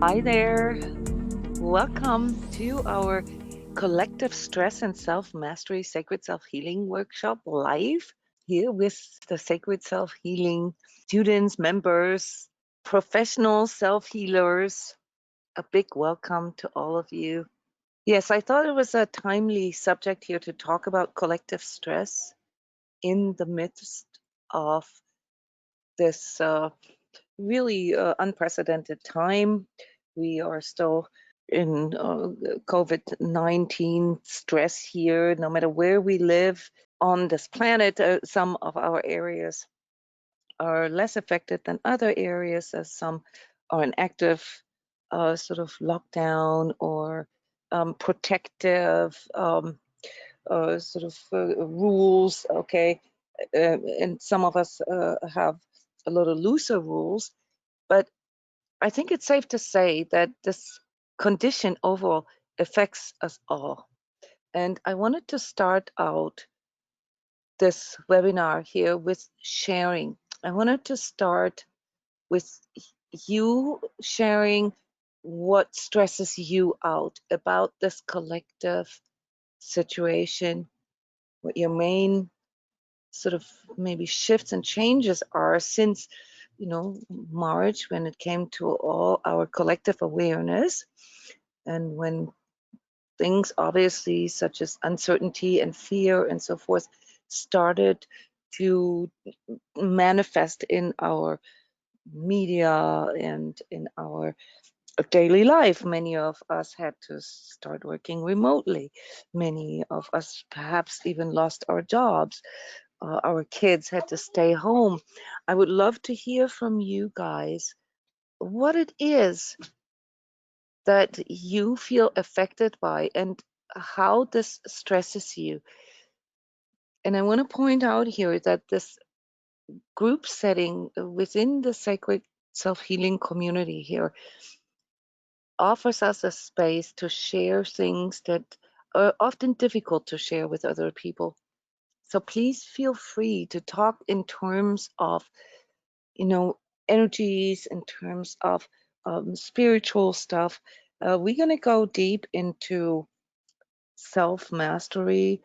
Hi there. Welcome to our collective stress and self-mastery sacred self-healing workshop live here with the sacred self-healing students, members, professional self-healers. A big welcome to all of you. Yes, I thought it was a timely subject here to talk about collective stress in the midst of this really unprecedented time. We are still in COVID-19 stress here, no matter where we live on this planet. Some of our areas are less affected than other areas, as some are in active sort of lockdown or protective sort of rules. Okay. And some of us have a lot of looser rules. But I think it's safe to say that this condition overall affects us all. And I wanted to start out this webinar here with sharing. I wanted to start with you sharing what stresses you out about this collective situation, what your main sort of maybe shifts and changes are since March, when it came to all our collective awareness, and when things obviously such as uncertainty and fear and so forth started to manifest in our media and in our daily life. Many of us had to start working remotely. Many of us perhaps even lost our jobs. Our kids had to stay home. I would love to hear from you guys what it is that you feel affected by and how this stresses you. And I want to point out here that this group setting within the sacred self-healing community here offers us a space to share things that are often difficult to share with other people. So please feel free to talk in terms of, energies, in terms of spiritual stuff. We're going to go deep into self-mastery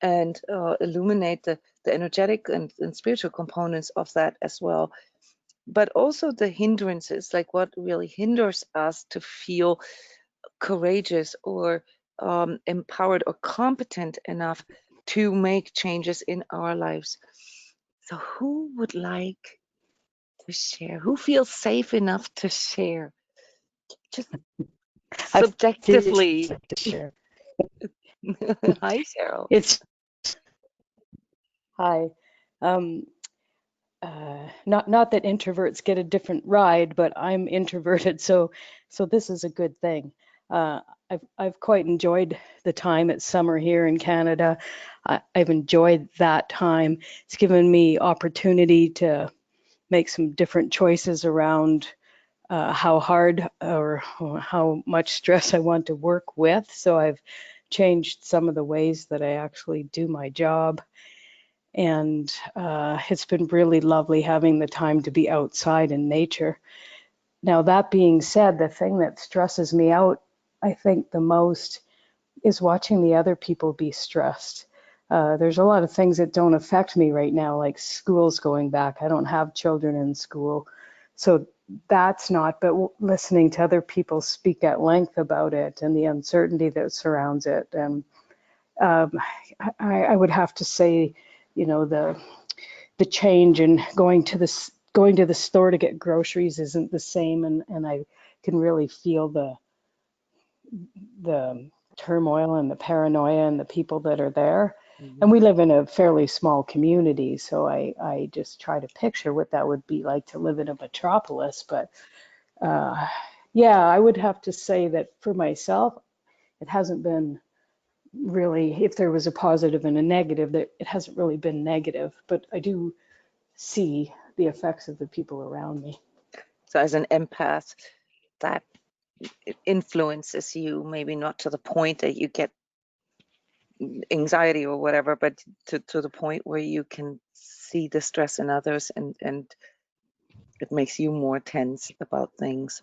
and illuminate the energetic and spiritual components of that as well. But also the hindrances, like what really hinders us to feel courageous or empowered or competent enough to make changes in our lives. So who would like to share? Who feels safe enough to share? Just I feel subjectively. safe to share. Hi, Cheryl. It's hi. Um, not that introverts get a different ride, but I'm introverted, so this is a good thing. I've quite enjoyed the time at summer here in Canada. I've enjoyed that time. It's given me opportunity to make some different choices around how hard or how much stress I want to work with. So I've changed some of the ways that I actually do my job. And it's been really lovely having the time to be outside in nature. Now, that being said, the thing that stresses me out, I think, the most is watching the other people be stressed. There's a lot of things that don't affect me right now, like school's going back. I don't have children in school. So that's not, but listening to other people speak at length about it and the uncertainty that surrounds it. And um, I would have to say, the change in going to the store to get groceries isn't the same, and I can really feel the turmoil and the paranoia and the people that are there. And Mhm. we live in a fairly small community, so I just try to picture what that would be like to live in a metropolis. But uh, yeah, I would have to say that for myself, it hasn't been really, if there was a positive and a negative, that it hasn't really been negative, but I do see the effects of the people around me. So as an empath, that influences you, maybe not to the point that you get anxiety or whatever, but to the point where you can see the stress in others and it makes you more tense about things.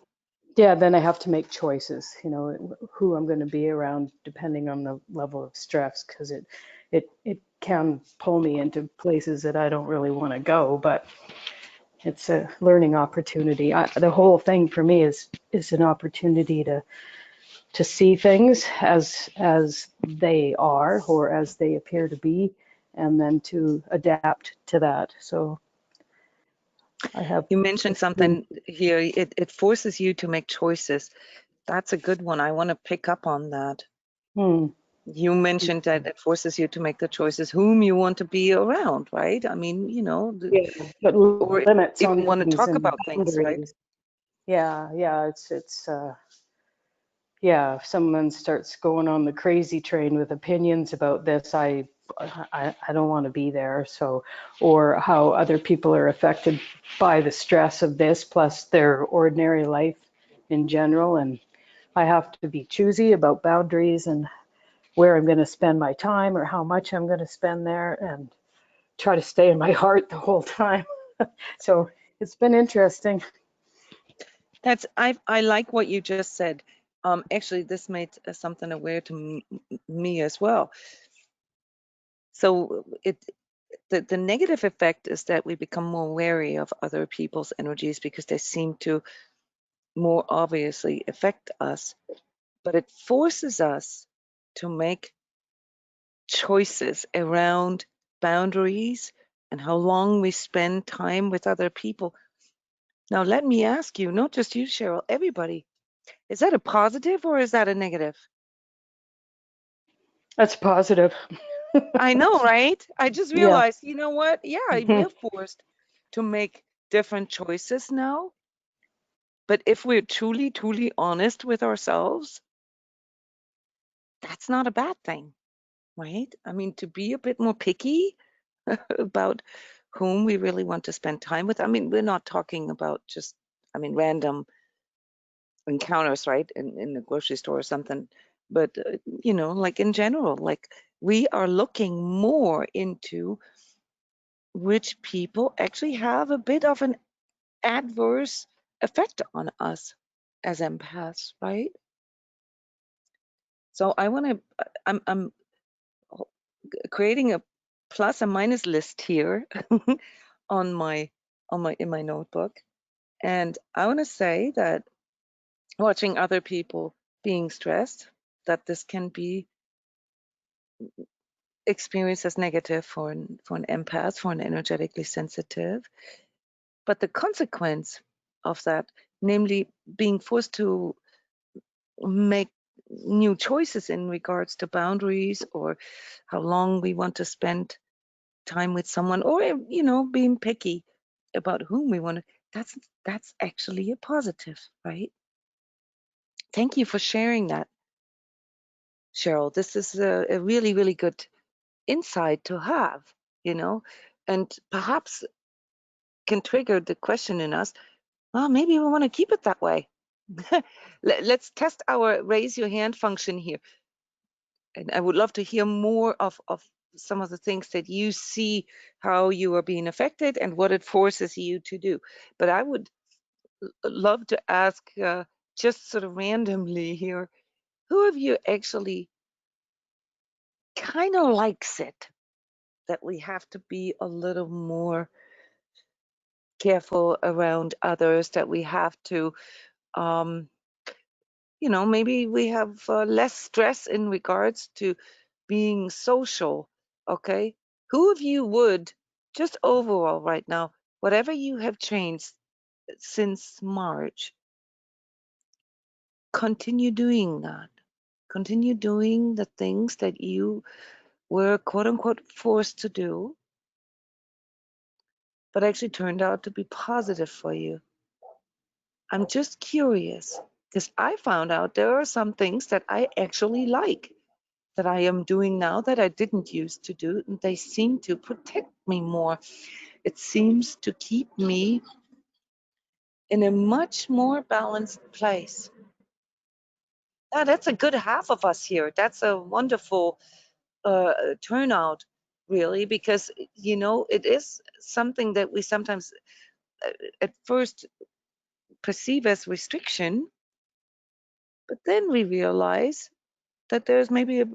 Yeah, then I have to make choices, you know, who I'm going to be around depending on the level of stress, because it can pull me into places that I don't really want to go, but it's a learning opportunity. The whole thing for me is an opportunity to see things as they are or as they appear to be, and then to adapt to that. So I have You mentioned experienced. something here. It forces you to make choices. That's a good one. I want to pick up on that. Hmm, You mentioned that it forces you to make the choices whom you want to be around, right? I mean, you know, yeah, but or limits even on want to things talk and about things, right? boundaries. Yeah, yeah, it's yeah, if someone starts going on the crazy train with opinions about this, I don't want to be there. So, or how other people are affected by the stress of this, plus their ordinary life in general. And I have to be choosy about boundaries and where I'm going to spend my time or how much I'm going to spend there, and try to stay in my heart the whole time. So it's been interesting. I like what you just said. Actually, this made something aware to me as well. So the negative effect is that we become more wary of other people's energies because they seem to more obviously affect us. But it forces us to make choices around boundaries and how long we spend time with other people. Now, let me ask you, not just you, Cheryl, everybody, is that a positive or is that a negative? That's positive. I know, right? I just Yeah. realized, you know what? Yeah, we're forced to make different choices now. But if we're truly, truly honest with ourselves, that's not a bad thing, right? I mean, to be a bit more picky about whom we really want to spend time with. I mean, we're not talking about just, I mean, random encounters, right? In the grocery store or something. But, you know, like in general, like we are looking more into which people actually have a bit of an adverse effect on us as empaths, right? So I want to, I'm creating a plus and minus list here on my in my notebook, and I want to say that watching other people being stressed, that this can be experienced as negative for an empath, for an energetically sensitive, but the consequence of that, namely being forced to make new choices in regards to boundaries or how long we want to spend time with someone, or you know, being picky about whom we want to, that's actually a positive, right? Thank you for sharing that, Cheryl. This is a really, really good insight to have, you know, and perhaps can trigger the question in us, well, maybe we want to keep it that way. Let's test our raise your hand function here. And I would love to hear more of some of the things that you see, how you are being affected and what it forces you to do. But I would love to ask just sort of randomly here, who of you actually kind of likes it that we have to be a little more careful around others, that we have to, um, you know, maybe we have less stress in regards to being social, okay? Who of you would, just overall right now, whatever you have changed since March, continue doing that? Continue doing the things that you were quote unquote forced to do, but actually turned out to be positive for you. I'm just curious because I found out there are some things that I actually like that I am doing now that I didn't used to do, and they seem to protect me more. It seems to keep me in a much more balanced place. Now, that's a good half of us here. That's a wonderful turnout, really, because, you know, it is something that we sometimes at first perceive as restriction, But then we realize that there's maybe a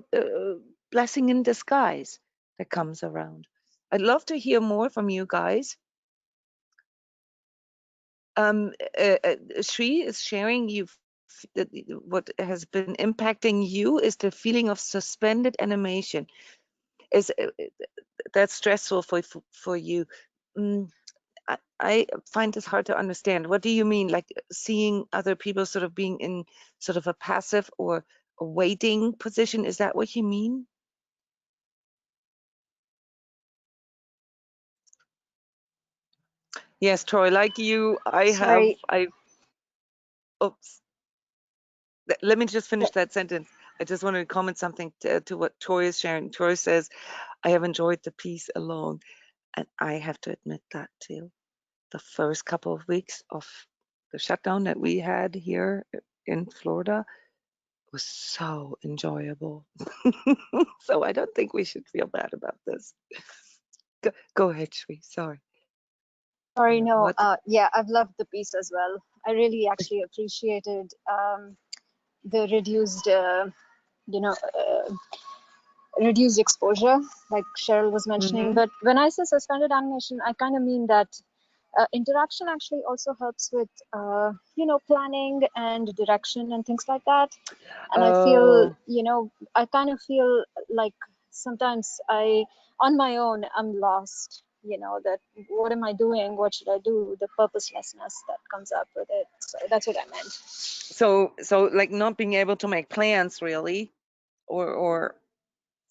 blessing in disguise that comes around. I'd love to hear more from you guys. Shri is sharing what has been impacting you is the feeling of suspended animation. Is that's stressful for you? Mm, I find this hard to understand. What do you mean, like seeing other people sort of being in sort of a passive or a waiting position? Is that what you mean? Yes, Troy, like you, Sorry. oops, let me just Yeah, finish that sentence. I just wanted to comment something to what Troy is sharing. Troy says, I have enjoyed the peace alone. And I have to admit that too. The first couple of weeks of the shutdown that we had here in Florida was so enjoyable. So I don't think we should feel bad about this. Go ahead, Shri. Sorry. sorry, Yeah. no. What? Yeah, I've loved the piece as well. I really actually appreciated the reduced, you know, reduced exposure, like Cheryl was mentioning. Mm-hmm. But when I say suspended animation, I kind of mean that interaction actually also helps with, planning and direction and things like that. And I feel, Oh, I kind of feel like sometimes on my own, I'm lost, that what am I doing? What should I do? The purposelessness that comes up with it. So that's what I meant. so like not being able to make plans really, or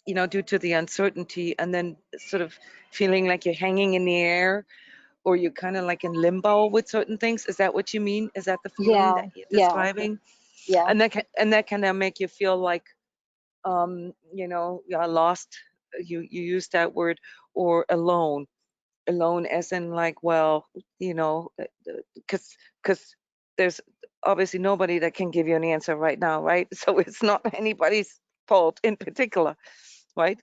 due to the uncertainty, and then sort of feeling like you're hanging in the air, or you're kind of like in limbo with certain things. Is that what you mean? Is that the feeling Yeah, that you're yeah, describing? yeah, And that can make you feel like you're lost. You use that word, or alone as in like, well, because there's obviously nobody that can give you an answer right now, right? So it's not anybody's fault in particular, right?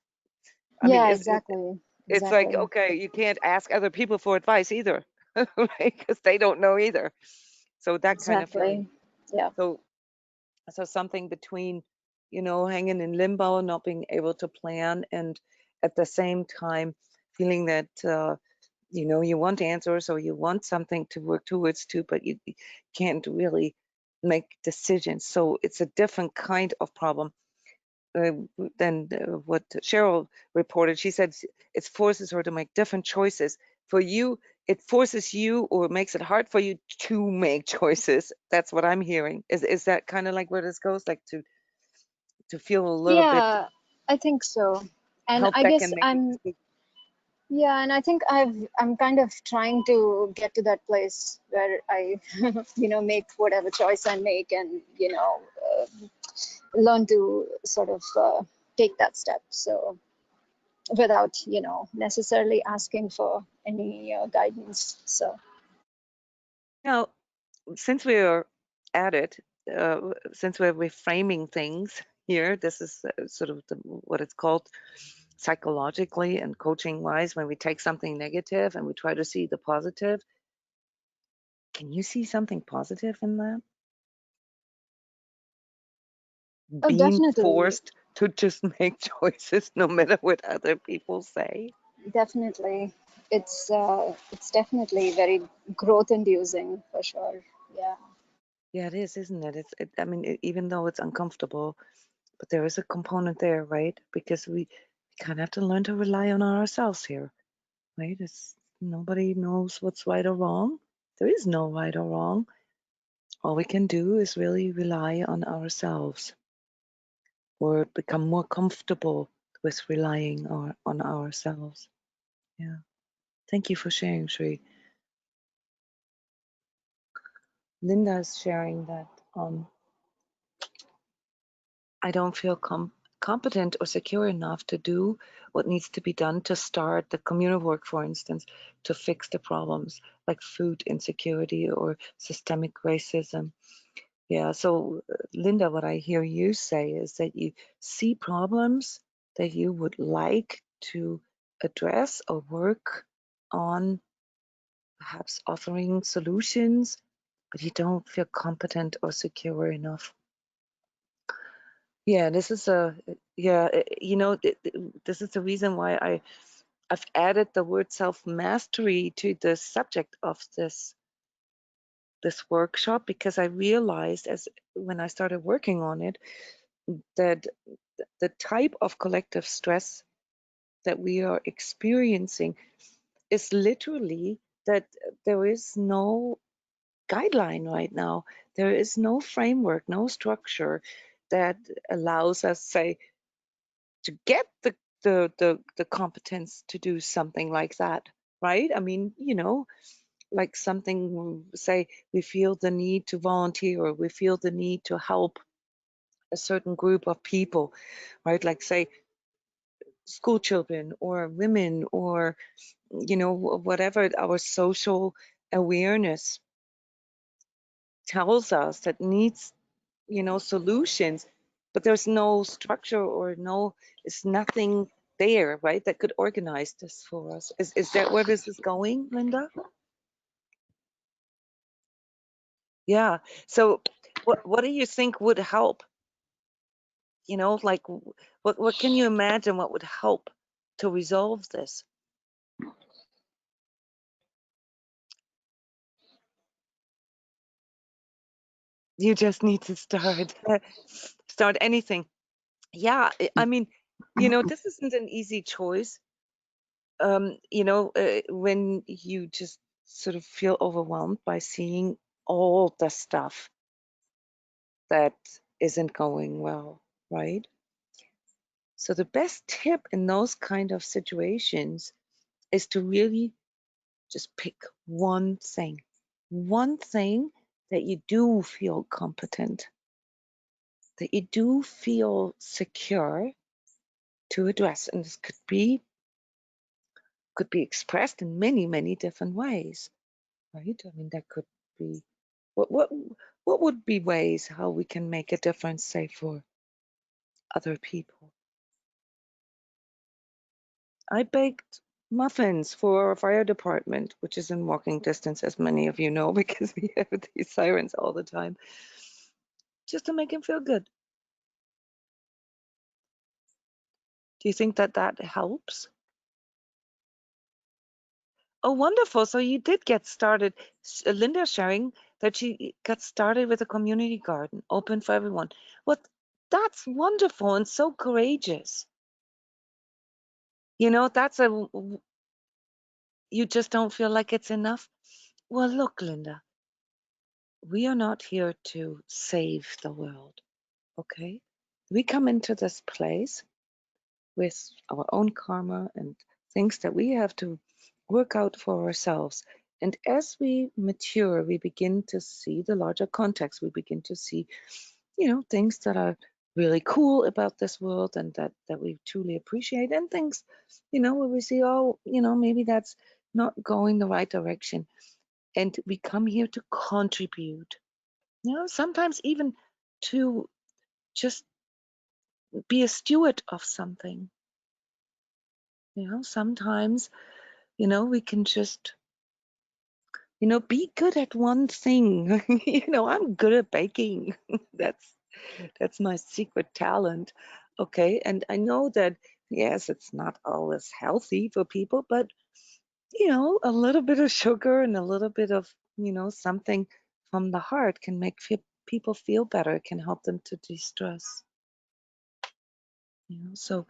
I mean, yeah, exactly, it's like, exactly, okay, you can't ask other people for advice either, right? Because they don't know either. So that kind of feeling. exactly. Yeah. So something between, hanging in limbo, not being able to plan, and at the same time feeling that you want answers, or you want something to work towards too, but you can't really make decisions. So it's a different kind of problem uh, than what Cheryl reported. She said it forces her to make different choices. For you, it forces you, or makes it hard for you to make choices. That's what I'm hearing. Is that kind of like where this goes, like to feel a little bit Yeah, I think so. And held I back guess in making decisions? yeah, and I think I'm kind of trying to get to that place where I, make whatever choice I make, and learn to sort of take that step. So without, necessarily asking for any guidance. So Now, since we're at it, since we're reframing things here, this is sort of what it's called psychologically and coaching wise, when we take something negative and we try to see the positive. Can you see something positive in that? oh, Being definitely, forced to just make choices no matter what other people say. definitely, it's definitely very growth inducing for sure. Yeah. Yeah, it is, isn't it? I mean, even though it's uncomfortable, but there is a component there, right? Because we kind of have to learn to rely on ourselves here, right? It's nobody knows what's right or wrong. There is no right or wrong. All we can do is really rely on ourselves, or become more comfortable with relying on ourselves. Yeah. Thank you for sharing, Shri. Linda's sharing that I don't feel competent or secure enough to do what needs to be done to start the communal work, for instance, to fix the problems like food insecurity or systemic racism. Yeah, so Linda, what I hear you say is that you see problems that you would like to address or work on, perhaps offering solutions, but you don't feel competent or secure enough. Yeah, this is this is the reason why I've added the word self-mastery to the subject of this workshop, because I realized, as when I started working on it, that the type of collective stress that we are experiencing is literally that there is no guideline right now. There is no framework, no structure that allows us, say, to get the competence to do something like that, right? I mean, like something, say, we feel the need to volunteer, or we feel the need to help a certain group of people, right? Like, say, school children or women, or whatever our social awareness tells us that needs, solutions, but there's no structure, or it's nothing there, right, that could organize this for us. Is that where this is going, Linda? Yeah. So what do you think would help? Like, what can you imagine what would help to resolve this? You just need to start anything. Yeah, I mean, this isn't an easy choice. When you just sort of feel overwhelmed by seeing all the stuff that isn't going well, right? So the best tip in those kind of situations is to really just pick one thing that you do feel competent, that you do feel secure to address. And this could be expressed in many, many different ways, right? I mean, that could be what would be ways how we can make a difference, say, for other people. I baked muffins for our fire department, which is in walking distance, as many of you know, because we have these sirens all the time, just to make him feel good. Do you think that that helps? Oh, wonderful. So you did get started. Linda sharing that she got started with a community garden open for everyone. Well, that's wonderful and so courageous. That's you just don't feel like it's enough. Well, look, Linda, we are not here to save the world, okay? We come into this place with our own karma and things that we have to work out for ourselves. And as we mature, we begin to see the larger context. We begin to see, things that are really cool about this world, and that we truly appreciate, and things, where we see, oh, maybe that's not going the right direction. And we come here to contribute, sometimes even to just be a steward of something. Sometimes, we can just, be good at one thing. I'm good at baking. That's my secret talent. Okay. And I know that, yes, it's not always healthy for people, but, a little bit of sugar and a little bit of, something from the heart can make people feel better. It can help them to de-stress. So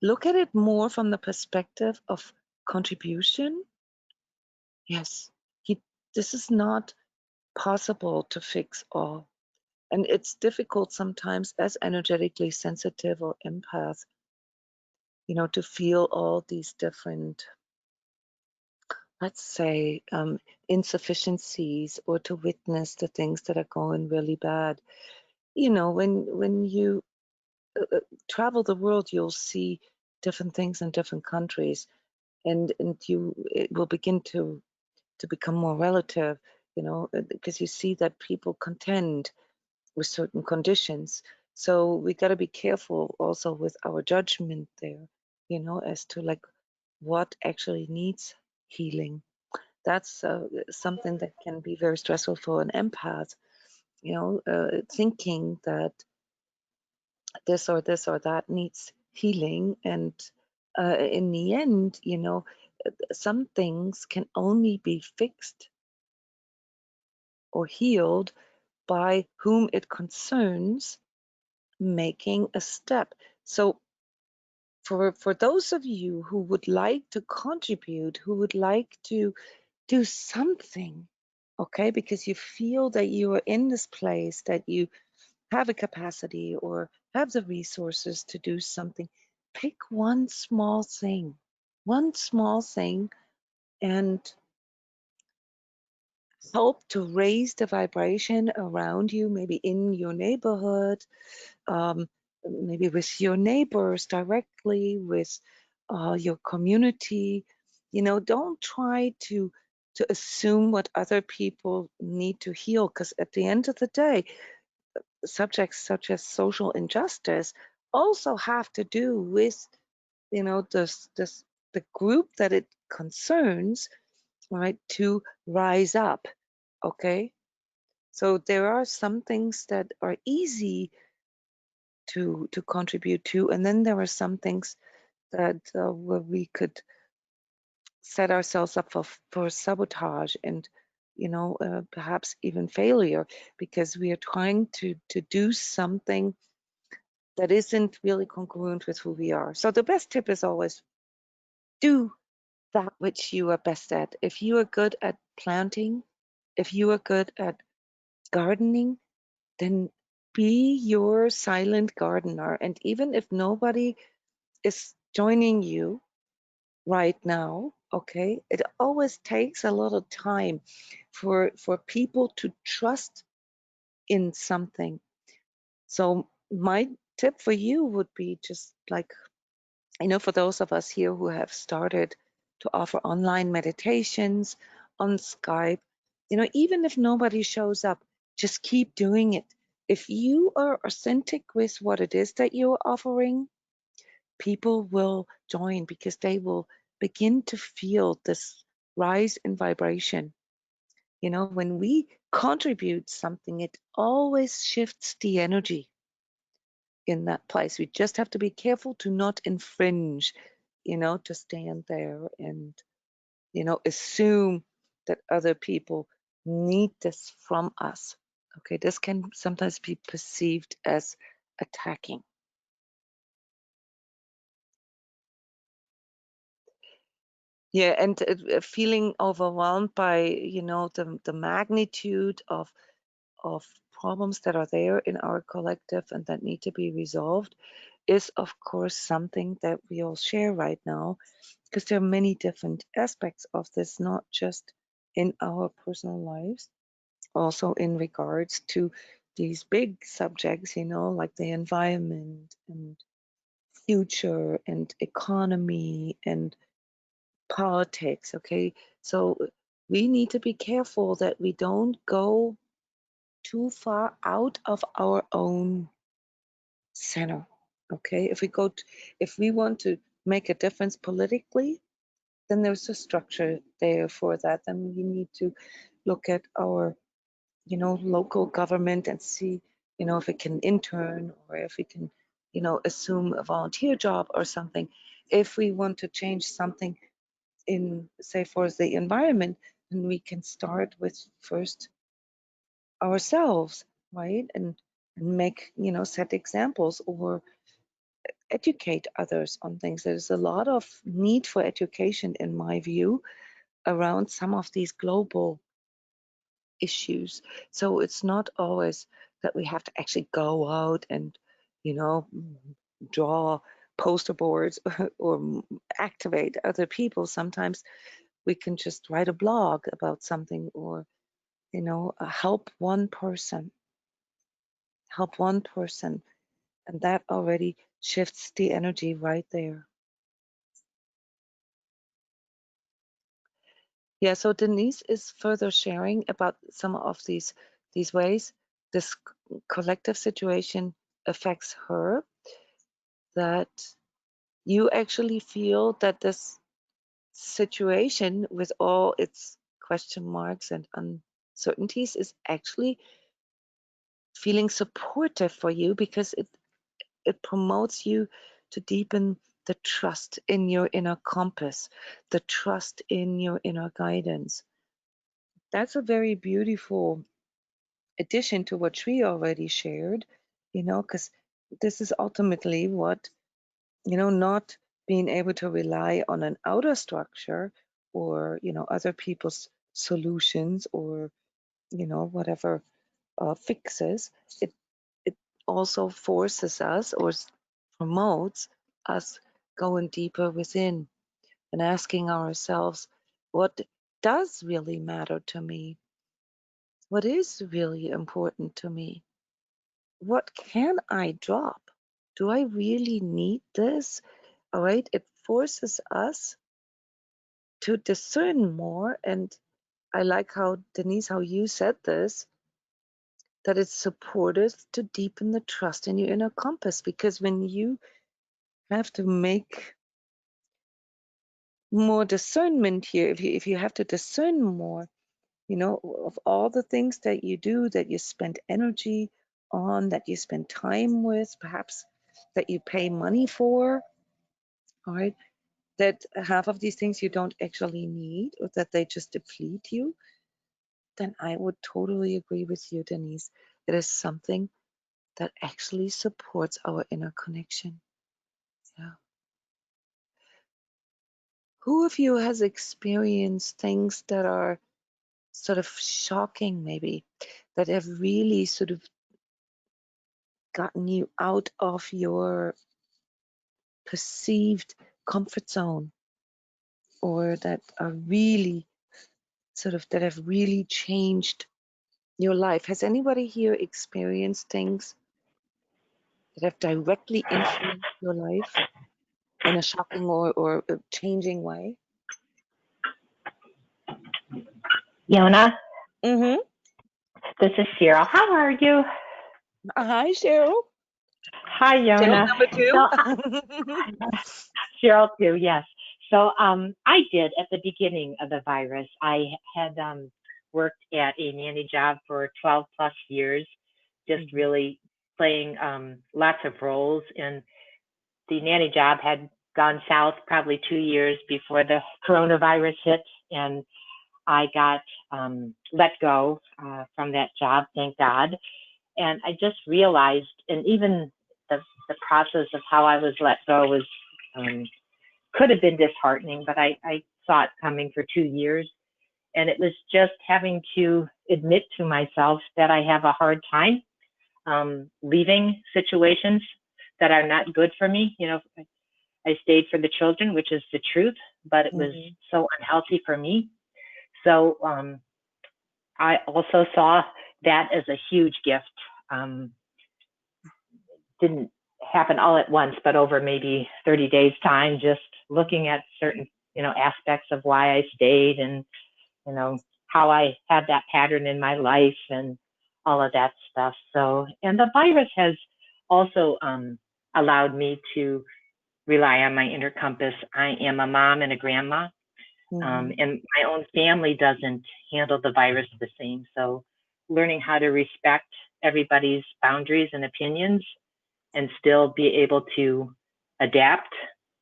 look at it more from the perspective of contribution. Yes, this is not possible to fix all. And it's difficult sometimes as energetically sensitive or empath, to feel all these different, let's say, insufficiencies, or to witness the things that are going really bad. When you travel the world, you'll see different things in different countries, and it will begin to become more relative, because you see that people contend with certain conditions. So we got to be careful also with our judgment there, as to like what actually needs healing. That's something that can be very stressful for an empath, thinking that this or this or that needs healing. And in the end, you know, some things can only be fixed or healed by whom it concerns making a step. So for those of you who would like to contribute, who would like to do something, okay, because you feel that you are in this place, that you have a capacity or have the resources to do something, pick one small thing, and help to raise the vibration around you, maybe in your neighborhood, um, maybe with your neighbors directly, with your community. You know, don't try to assume what other people need to heal, because at the end of the day, subjects such as social injustice also have to do with, you know, this the group that it concerns, right, to rise up. Okay, so there are some things that are easy to contribute to, and then there are some things that where we could set ourselves up for sabotage and, you know, perhaps even failure, because we are trying to do something that isn't really congruent with who we are. So the best tip is always do that which you are best at. If you are good at planting, if you are good at gardening, then be your silent gardener. And even if nobody is joining you right now, okay, it always takes a lot of time for people to trust in something. So my tip for you would be just like, you know, for those of us here who have started to offer online meditations on Skype, you know, even if nobody shows up, just keep doing it. If you are authentic with what it is that you're offering, people will join because they will begin to feel this rise in vibration. You know, when we contribute something, it always shifts the energy in that place. We just have to be careful to not infringe, you know, to stand there and, you know, assume that other people need this from us. Okay, this can sometimes be perceived as attacking. Yeah, and feeling overwhelmed by, you know, the magnitude of problems that are there in our collective and that need to be resolved is, of course, something that we all share right now, because there are many different aspects of this, not just in our personal lives, also in regards to these big subjects, you know, like the environment and future and economy and politics. Okay, so we need to be careful that we don't go too far out of our own center. Okay, if we want to make a difference politically, then there's a structure there for that. Then we need to look at our, you know, local government and see, you know, if it can intern or if we can, you know, assume a volunteer job or something. If we want to change something in, say, for the environment, then we can start with first ourselves, right? And make, you know, set examples or educate others on things. There's a lot of need for education, in my view, around some of these global issues. So it's not always that we have to actually go out and, you know, draw poster boards or activate other people. Sometimes we can just write a blog about something or, you know, help one person, and that already shifts the energy right there. Yeah, so Denise is further sharing about some of these ways this collective situation affects her, that you actually feel that this situation with all its question marks and uncertainties is actually feeling supportive for you, because it promotes you to deepen the trust in your inner compass, the trust in your inner guidance. That's a very beautiful addition to what Shri already shared, because this is ultimately what, not being able to rely on an outer structure or, other people's solutions or, whatever fixes. It also forces us or promotes us going deeper within and asking ourselves, what does really matter to me? What is really important to me? What can I drop? Do I really need this? All right. It forces us to discern more. And I like how, Denise, how you said this, that it's supportive to deepen the trust in your inner compass. Because when you have to make more discernment here, if you have to discern more, of all the things that you do, that you spend energy on, that you spend time with, perhaps that you pay money for, all right, that half of these things you don't actually need or that they just deplete you, then I would totally agree with you, Denise. It is something that actually supports our inner connection. Yeah. Who of you has experienced things that are sort of shocking, maybe, that have really sort of gotten you out of your perceived comfort zone, or that are really that have really changed your life? Has anybody here experienced things that have directly influenced your life in a shocking or a changing way? Jona, Mm-hmm. this is Cheryl. How are you? Hi, Cheryl. Hi, Cheryl Jona. number So, two. Cheryl too, yes. So, I did at the beginning of the virus. I had worked at a nanny job for 12 plus years, just really playing lots of roles. And the nanny job had gone south probably 2 years before the coronavirus hit, and I got let go from that job, thank God. And I just realized, and even the process of how I was let go was could have been disheartening, but I saw it coming for 2 years. And it was just having to admit to myself that I have a hard time leaving situations that are not good for me. I stayed for the children, which is the truth, but it was so unhealthy for me. So I also saw that as a huge gift. Didn't happen all at once, but over maybe 30 days time, just looking at certain, aspects of why I stayed and, how I had that pattern in my life and all of that stuff. So, and the virus has also allowed me to rely on my inner compass. I am a mom and a grandma, and my own family doesn't handle the virus the same. So learning how to respect everybody's boundaries and opinions and still be able to adapt,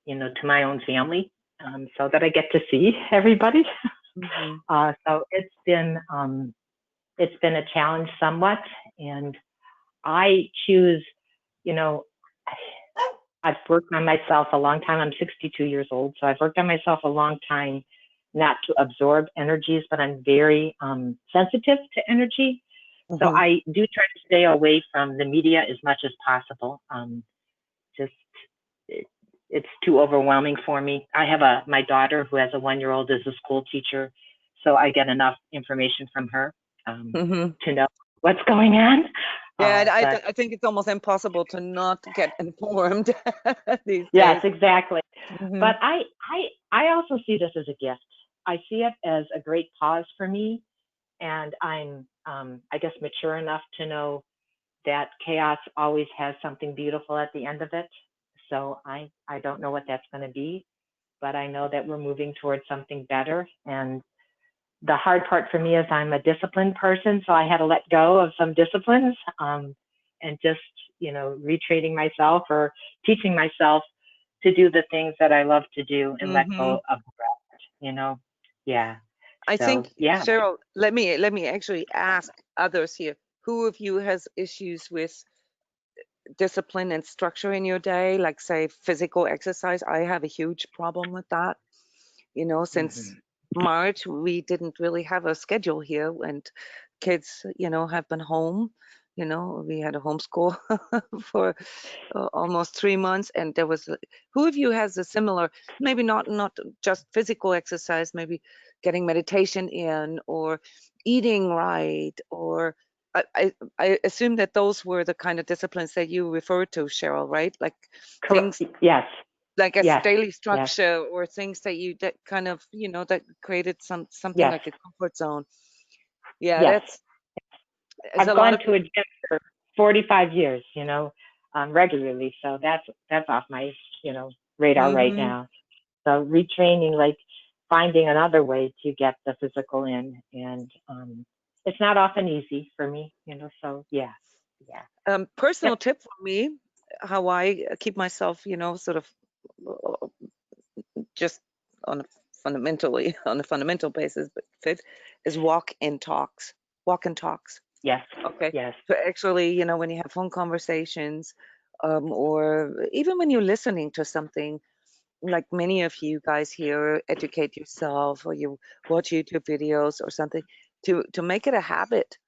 to my own family, so that I get to see everybody. So it's been a challenge somewhat, and I choose, I've worked on myself a long time. I'm 62 years old, so I've worked on myself a long time not to absorb energies, but I'm very sensitive to energy. So I do try to stay away from the media as much as possible. Just it's too overwhelming for me. I have my daughter who has a 1-year-old is a school teacher, so I get enough information from her to know what's going on. Yeah, I think it's almost impossible to not get informed these days. Yes, exactly. But I also see this as a gift. I see it as a great pause for me, and I'm I guess mature enough to know that chaos always has something beautiful at the end of it. So I don't know what that's going to be, but I know that we're moving towards something better. And the hard part for me is I'm a disciplined person, so I had to let go of some disciplines and just, retraining myself or teaching myself to do the things that I love to do and let Mm-hmm. go of the rest. Yeah. I So, think, yeah. Cheryl, let me actually ask others here. Who of you has issues with discipline and structure in your day, like say physical exercise? I have a huge problem with that. Since Hmm. March, we didn't really have a schedule here, and kids, have been home. We had a homeschool for almost 3 months, and there was who of you has a similar, maybe not just physical exercise, maybe getting meditation in or eating right, or I assume that those were the kind of disciplines that you referred to, Cheryl, right? Like Correct. things Yes. like a Yes. daily Yes. structure, or things that kind of that created something Yes. like a comfort zone. Yeah, Yes. there's a I've lot gone of to a people. gym for 45 years, regularly. So that's off my, radar right Hmm. now. So retraining, like finding another way to get the physical in, and it's not often easy for me. So yeah, yeah, Personal yep, tip for me, how I keep myself, sort of uh, just on a fundamentally on a fundamental basis, but fit, is walk and talks. yes, Okay. yes, So actually, when you have phone conversations, or even when you're listening to something, like many of you guys here educate yourself, or you watch YouTube videos or something, to make it a habit,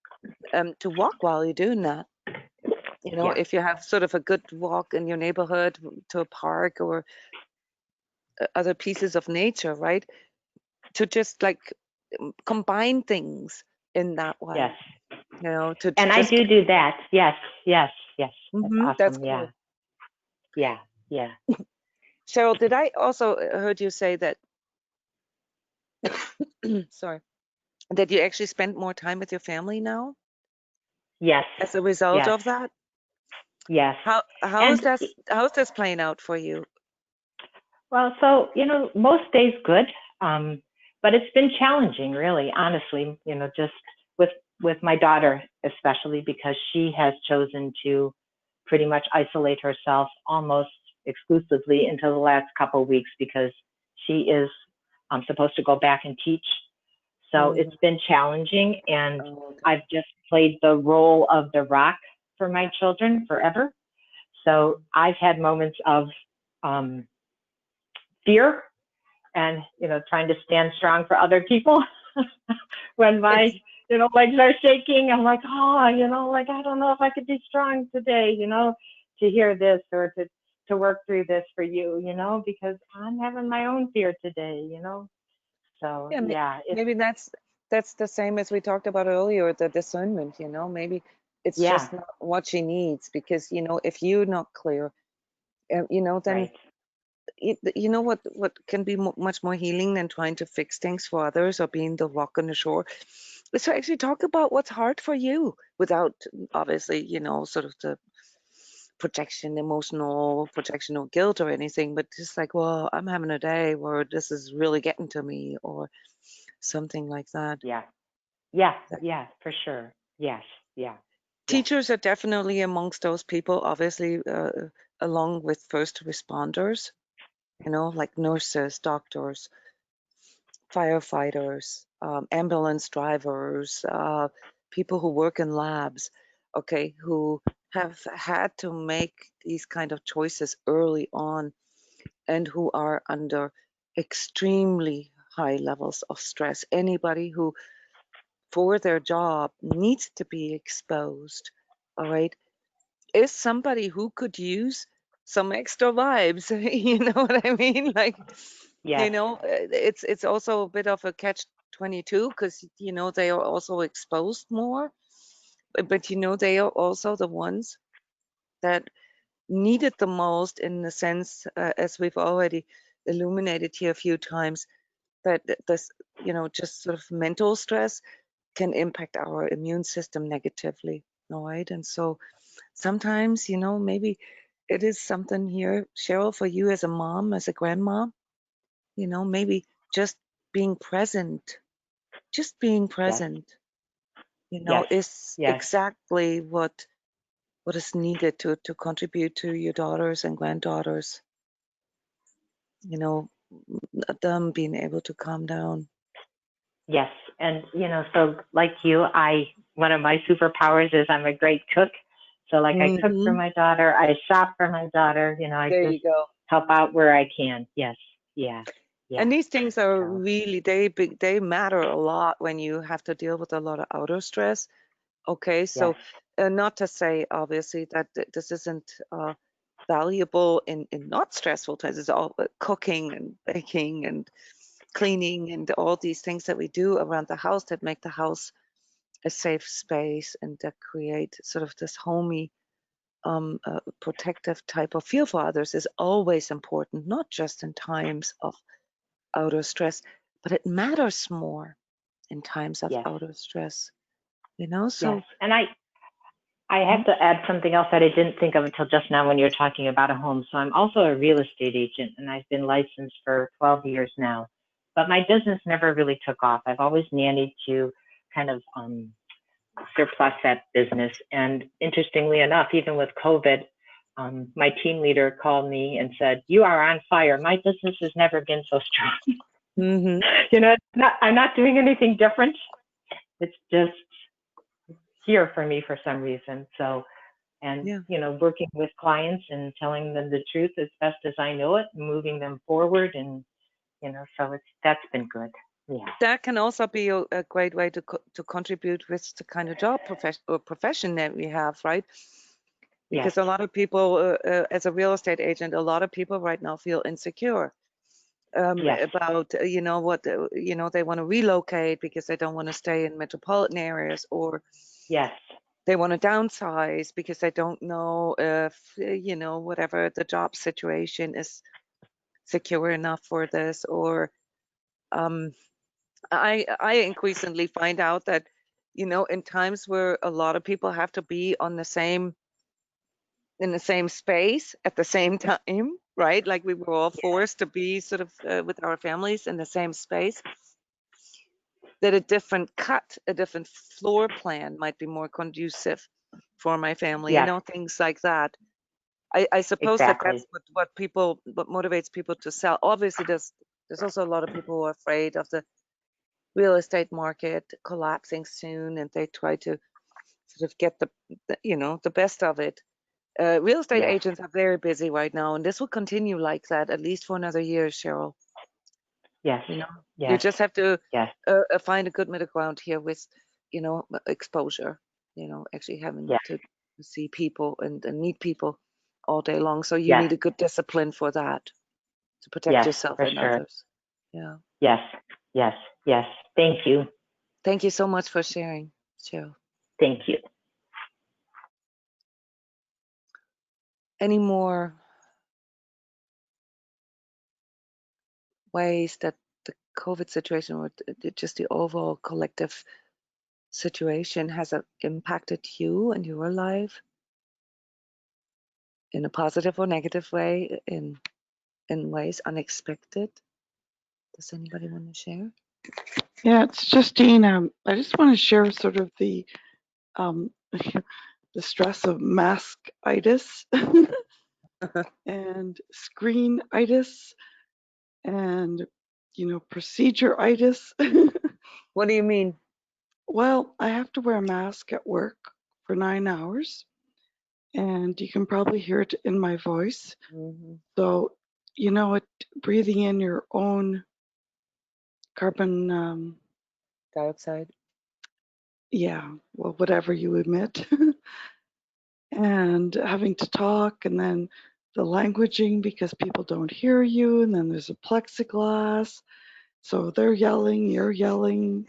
to walk while you're doing that. yeah, If you have sort of a good walk in your neighborhood to a park, or other pieces of nature, right? To just like combine things in that yes. way, to And I just. do that. Yes, yes, yes. That's That's awesome. Yeah, cool. yeah, yeah. Cheryl, did I also heard you say that, sorry, that you actually spend more time with your family now Yes, as a result yes, of that? yes. How is And this playing out for you? well, so most days good, um, but it's been challenging, really, honestly. Just with with my daughter, especially because she has chosen to pretty much isolate herself almost exclusively until the last couple of weeks because she is supposed to go back and teach. So Mhm. it's been challenging, and Oh, okay. I've just played the role of the rock for my children forever. So I've had moments of um, fear and trying to stand strong for other people when my It's legs are shaking. I'm like, oh, like I don't know if I could be strong today, to hear this or to work through this for you, because I'm having my own fear today. So Yeah, yeah, it's maybe that's the same as we talked about earlier, the discernment. Maybe it's yeah, just not what she needs, because if you're not clear, then right, what can be much more healing than trying to fix things for others or being the rock on the shore, is to actually talk about what's hard for you, without obviously sort of the emotional projection or guilt or anything, but just like, well, I'm having a day where this is really getting to me, or something like that. yeah, yeah, That yeah, for sure, yes, yeah, yes, teachers are definitely amongst those people, obviously, along with first responders, like nurses, doctors, firefighters, ambulance drivers, people who work in labs, okay, who have had to make these kind of choices early on, and who are under extremely high levels of stress. Anybody who, for their job, needs to be exposed, all right, is somebody who could use some extra vibes. You know what I mean? Like, yes, it's also a bit of a catch 22, because they are also exposed more, but they are also the ones that need it the most, in the sense, as we've already illuminated here a few times, that this, just sort of mental stress can impact our immune system negatively. All right. And so sometimes, maybe it is something here, Cheryl, for you as a mom, as a grandma, maybe just being present, just being yes, present, yes, is yes, exactly what what is needed to contribute to your daughters and granddaughters, you know, them being able to calm down. Yes. And, so like you, one of my superpowers is I'm a great cook. So like I cook for my daughter, I shop for my daughter, I There just you go. help out where I can. Yes. Yeah. Yeah. And these things are So, really, they matter a lot when you have to deal with a lot of outer stress. Okay, so yes. not to say obviously that this isn't valuable in not stressful times. It's all cooking and baking and cleaning and all these things that we do around the house that make the house a safe space and that create sort of this homey, protective type of feel for others is always important, not just in times of outer stress, but it matters more in times of Yes. outer stress, Yes. so. And I have to add something else that I didn't think of until just now when you're talking about a home. So I'm also a real estate agent and I've been licensed for 12 years now, but my business never really took off. I've always nannied to kind of surplus that business. And interestingly enough, even with COVID, my team leader called me and said, "You are on fire. My business has never been so strong." I'm not doing anything different. It's just here for me for some reason. So, and, working with clients and telling them the truth as best as I know it, moving them forward. And, so that's been good. Yeah. That can also be a great way to contribute with the kind of job profession that we have, right? Because a lot of people, as a real estate agent, a lot of people right now feel insecure about, what, they want to relocate because they don't want to stay in metropolitan areas, or they want to downsize because they don't know if, whatever the job situation is secure enough for this, or I increasingly find out that, in times where a lot of people have to be in the same space at the same time, right? Like we were all forced to be sort of with our families in the same space, that a different floor plan might be more conducive for my family, things like that. I suppose that's what motivates people to sell. Obviously, there's also a lot of people who are afraid of the real estate market collapsing soon, and they try to sort of get the best of it. Real estate agents are very busy right now, and this will continue like that at least for another year, Cheryl. Yes. You just have to find a good middle ground here with, exposure. Actually having to see people and meet people all day long. So you need a good discipline for that, to protect yourself and others. Yeah. Yes. Yes. Yes. Thank you. Thank you so much for sharing, Cheryl. Thank you. Any more ways that the COVID situation, or just the overall collective situation, has impacted you and your life in a positive or negative way, in ways unexpected? Does anybody want to share? Yeah, it's Justine. I just want to share sort of the the stress of maskitis and screenitis and procedure-itis. What do you mean? Well, I have to wear a mask at work for 9 hours, and you can probably hear it in my voice. Mm-hmm. So, breathing in your own carbon dioxide. Yeah, well, whatever you emit. And having to talk, and then the languaging because people don't hear you, and then there's a plexiglass. So they're yelling, you're yelling,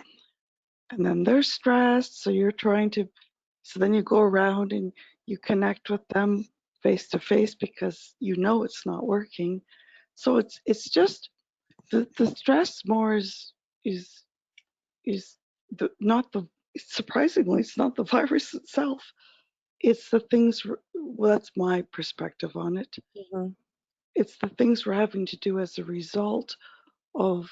and then they're stressed. So then you go around and you connect with them face to face because it's not working. So it's just the stress more is not the surprisingly, it's not the virus itself. It's the things, well, that's my perspective on it. Mm-hmm. It's the things we're having to do as a result of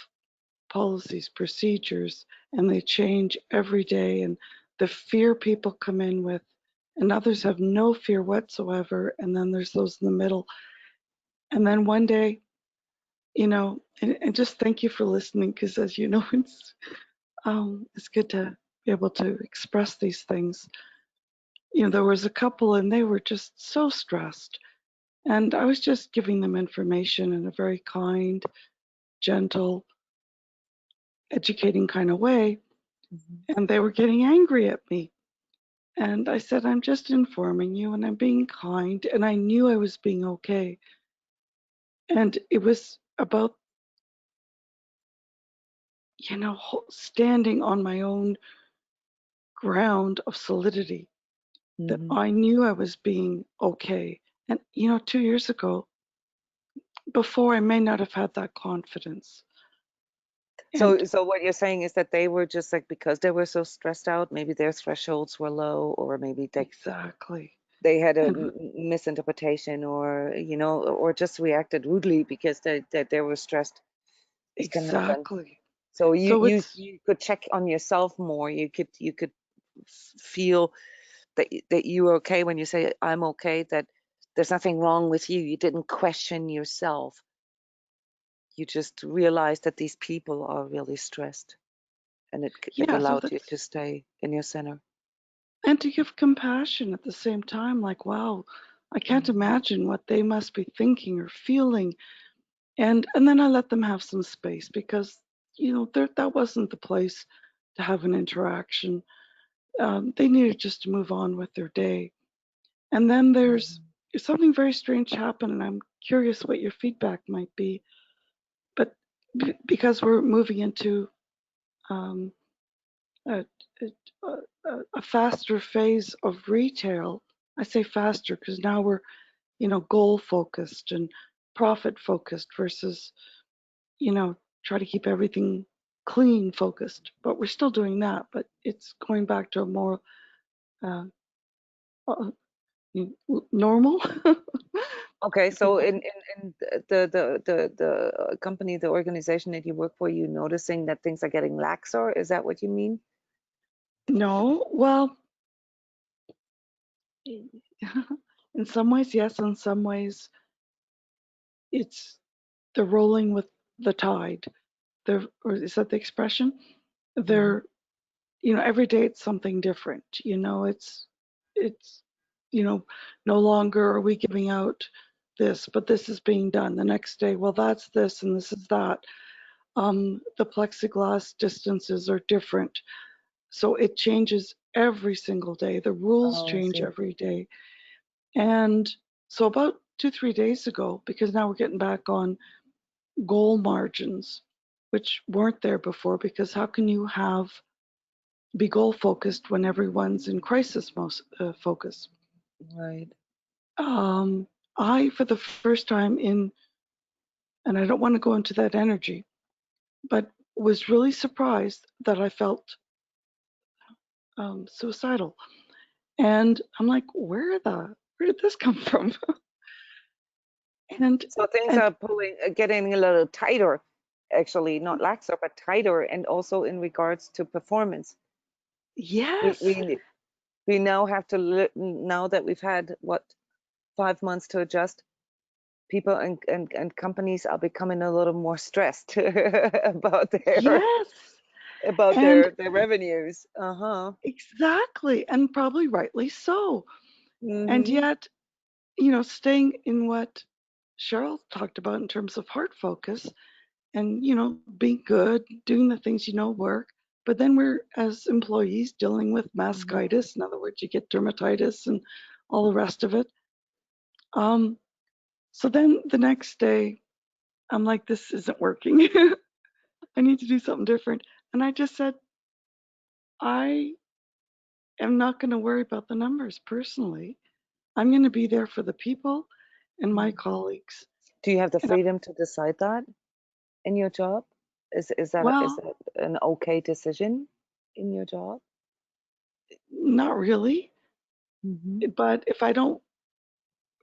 policies, procedures, and they change every day. And the fear people come in with and others have no fear whatsoever. And then there's those in the middle. And then one day, and just thank you for listening, because as you know, it's good to be able to express these things. There was a couple and they were just so stressed. And I was just giving them information in a very kind, gentle, educating kind of way. And they were getting angry at me. And I said, I'm just informing you and I'm being kind. And I knew I was being okay. And it was about, standing on my own ground of solidity, that I knew I was being okay. And, 2 years ago, before, I may not have had that confidence. And So what you're saying is that they were just like, because they were so stressed out, maybe their thresholds were low, or maybe exactly. they had a And misinterpretation, or or just reacted rudely because they were stressed. This can happen. exactly. So So it's, you could check on yourself more. You could feel that you were okay when you say I'm okay, that there's nothing wrong with you. You didn't question yourself. You just realized that these people are really stressed, and it yeah, so allowed you that's, to stay in your center. and to give compassion at the same time, like, wow, I can't imagine what they must be thinking or feeling. And then I let them have some space, because, that wasn't the place to have an interaction. They needed just to move on with their day. And then there's something very strange happened, and I'm curious what your feedback might be. But because we're moving into um, a, a faster phase of retail, I say faster because now we're, goal focused and profit focused versus, try to keep everything clean focused. But we're still doing that, but it's going back to a more uh, uh, normal. Okay, If you so will. in the company, the organization that you work for, you noticing that things are getting laxer? Is that what you mean? No, well, in some ways, yes. In some ways, it's the rolling with the tide. Or is that the expression? They're, every day it's something different. It's, no longer are we giving out this, but this is being done. The next day, well, that's this and this is that. The plexiglass distances are different. So it changes every single day. The rules Oh, I change see. every day. And so about 2, 3 days ago, because now we're getting back on goal margins, which weren't there before, because how can you be goal focused when everyone's in crisis focus? Right. I, for the first time and I don't want to go into that energy, but was really surprised that I felt suicidal. And I'm like, where did this come from? and So things and are getting a little tighter, actually, not laxer, but tighter, and also in regards to performance. We yes, we we now have to now that we've had what 5 months to adjust. People and companies are becoming a little more stressed about yes, and their revenues. Uh-huh. exactly, and probably rightly so. And Mm-hmm. yet, staying in what Cheryl talked about in terms of heart focus and, being good, doing the things work. But then we're, as employees, dealing with mastitis. In other words, you get dermatitis and all the rest of it. So then the next day, I'm like, this isn't working. I need to do something different. And I just said, I am not going to worry about the numbers personally. I'm going to be there for the people and my colleagues. Do you have the And I, freedom to decide that in your job? Is well, that an okay decision in your job? not really. Mm-hmm. But if I don't,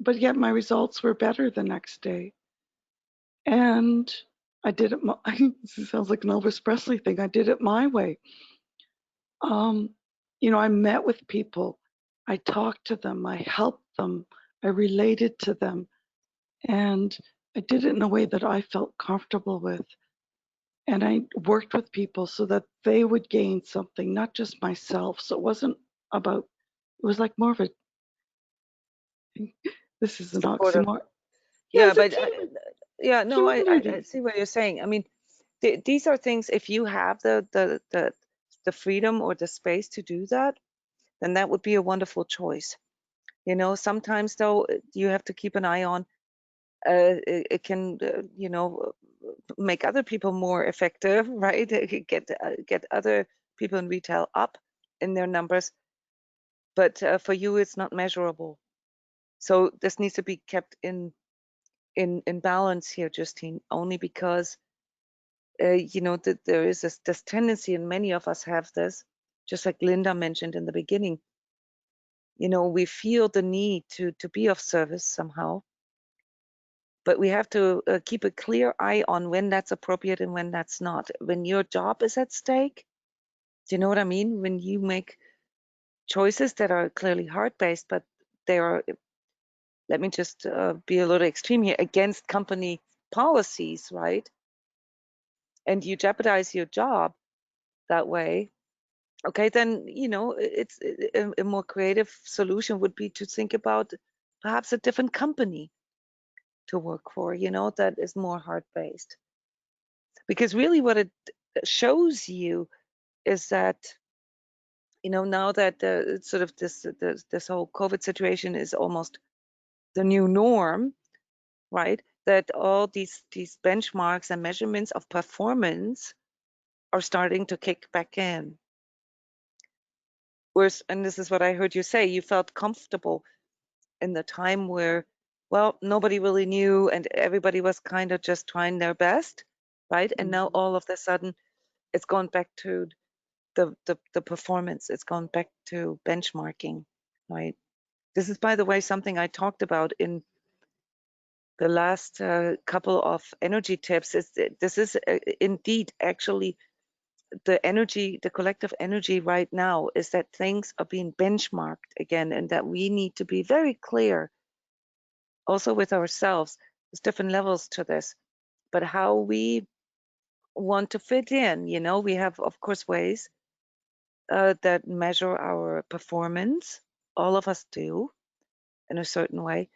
but yet my results were better the next day. And I did it, it sounds like an Elvis Presley thing. I did it my way. Um, I met with people. I talked to them, I helped them, I related to them, and I did it in a way that I felt comfortable with. And I worked with people so that they would gain something, not just myself. So it wasn't about, it was like more of a, this is an Supportive. oxymoron. Yeah, Yeah, it's a but yeah, no, I community. see what you're saying. I mean, these are things, if you have the freedom or the space to do that, then that would be a wonderful choice. You know, sometimes though, you have to keep an eye on, it can, you know, make other people more effective, right? It could get other people in retail up in their numbers, but for you, it's not measurable. So this needs to be kept in balance here, Justine, only because you know that there is this tendency, and many of us have this, just like Linda mentioned in the beginning. You know, we feel the need to be of service somehow, but we have to keep a clear eye on when that's appropriate and when that's not. When your job is at stake, do you know what I mean? When you make choices that are clearly heart-based, but they are, let me just be a little extreme here, against company policies, right? And you jeopardize your job that way, okay, then, you know, it's a more creative solution would be to think about perhaps a different company to work for, you know, that is more heart-based. Because really what it shows you is that, you know, now that it's sort of this whole COVID situation is almost the new norm, right? That all these benchmarks and measurements of performance are starting to kick back in. Whereas, and this is what I heard you say, you felt comfortable in the time where, well, nobody really knew and everybody was kind of just trying their best, right? And now all of a sudden it's gone back to the performance. It's gone back to benchmarking, right? This is, by the way, something I talked about in the last couple of energy tips. This is indeed actually the energy, the collective energy right now is that things are being benchmarked again, and that we need to be very clear also with ourselves. There's different levels to this, but how we want to fit in, you know, we have, of course, ways that measure our performance. All of us do in a certain way.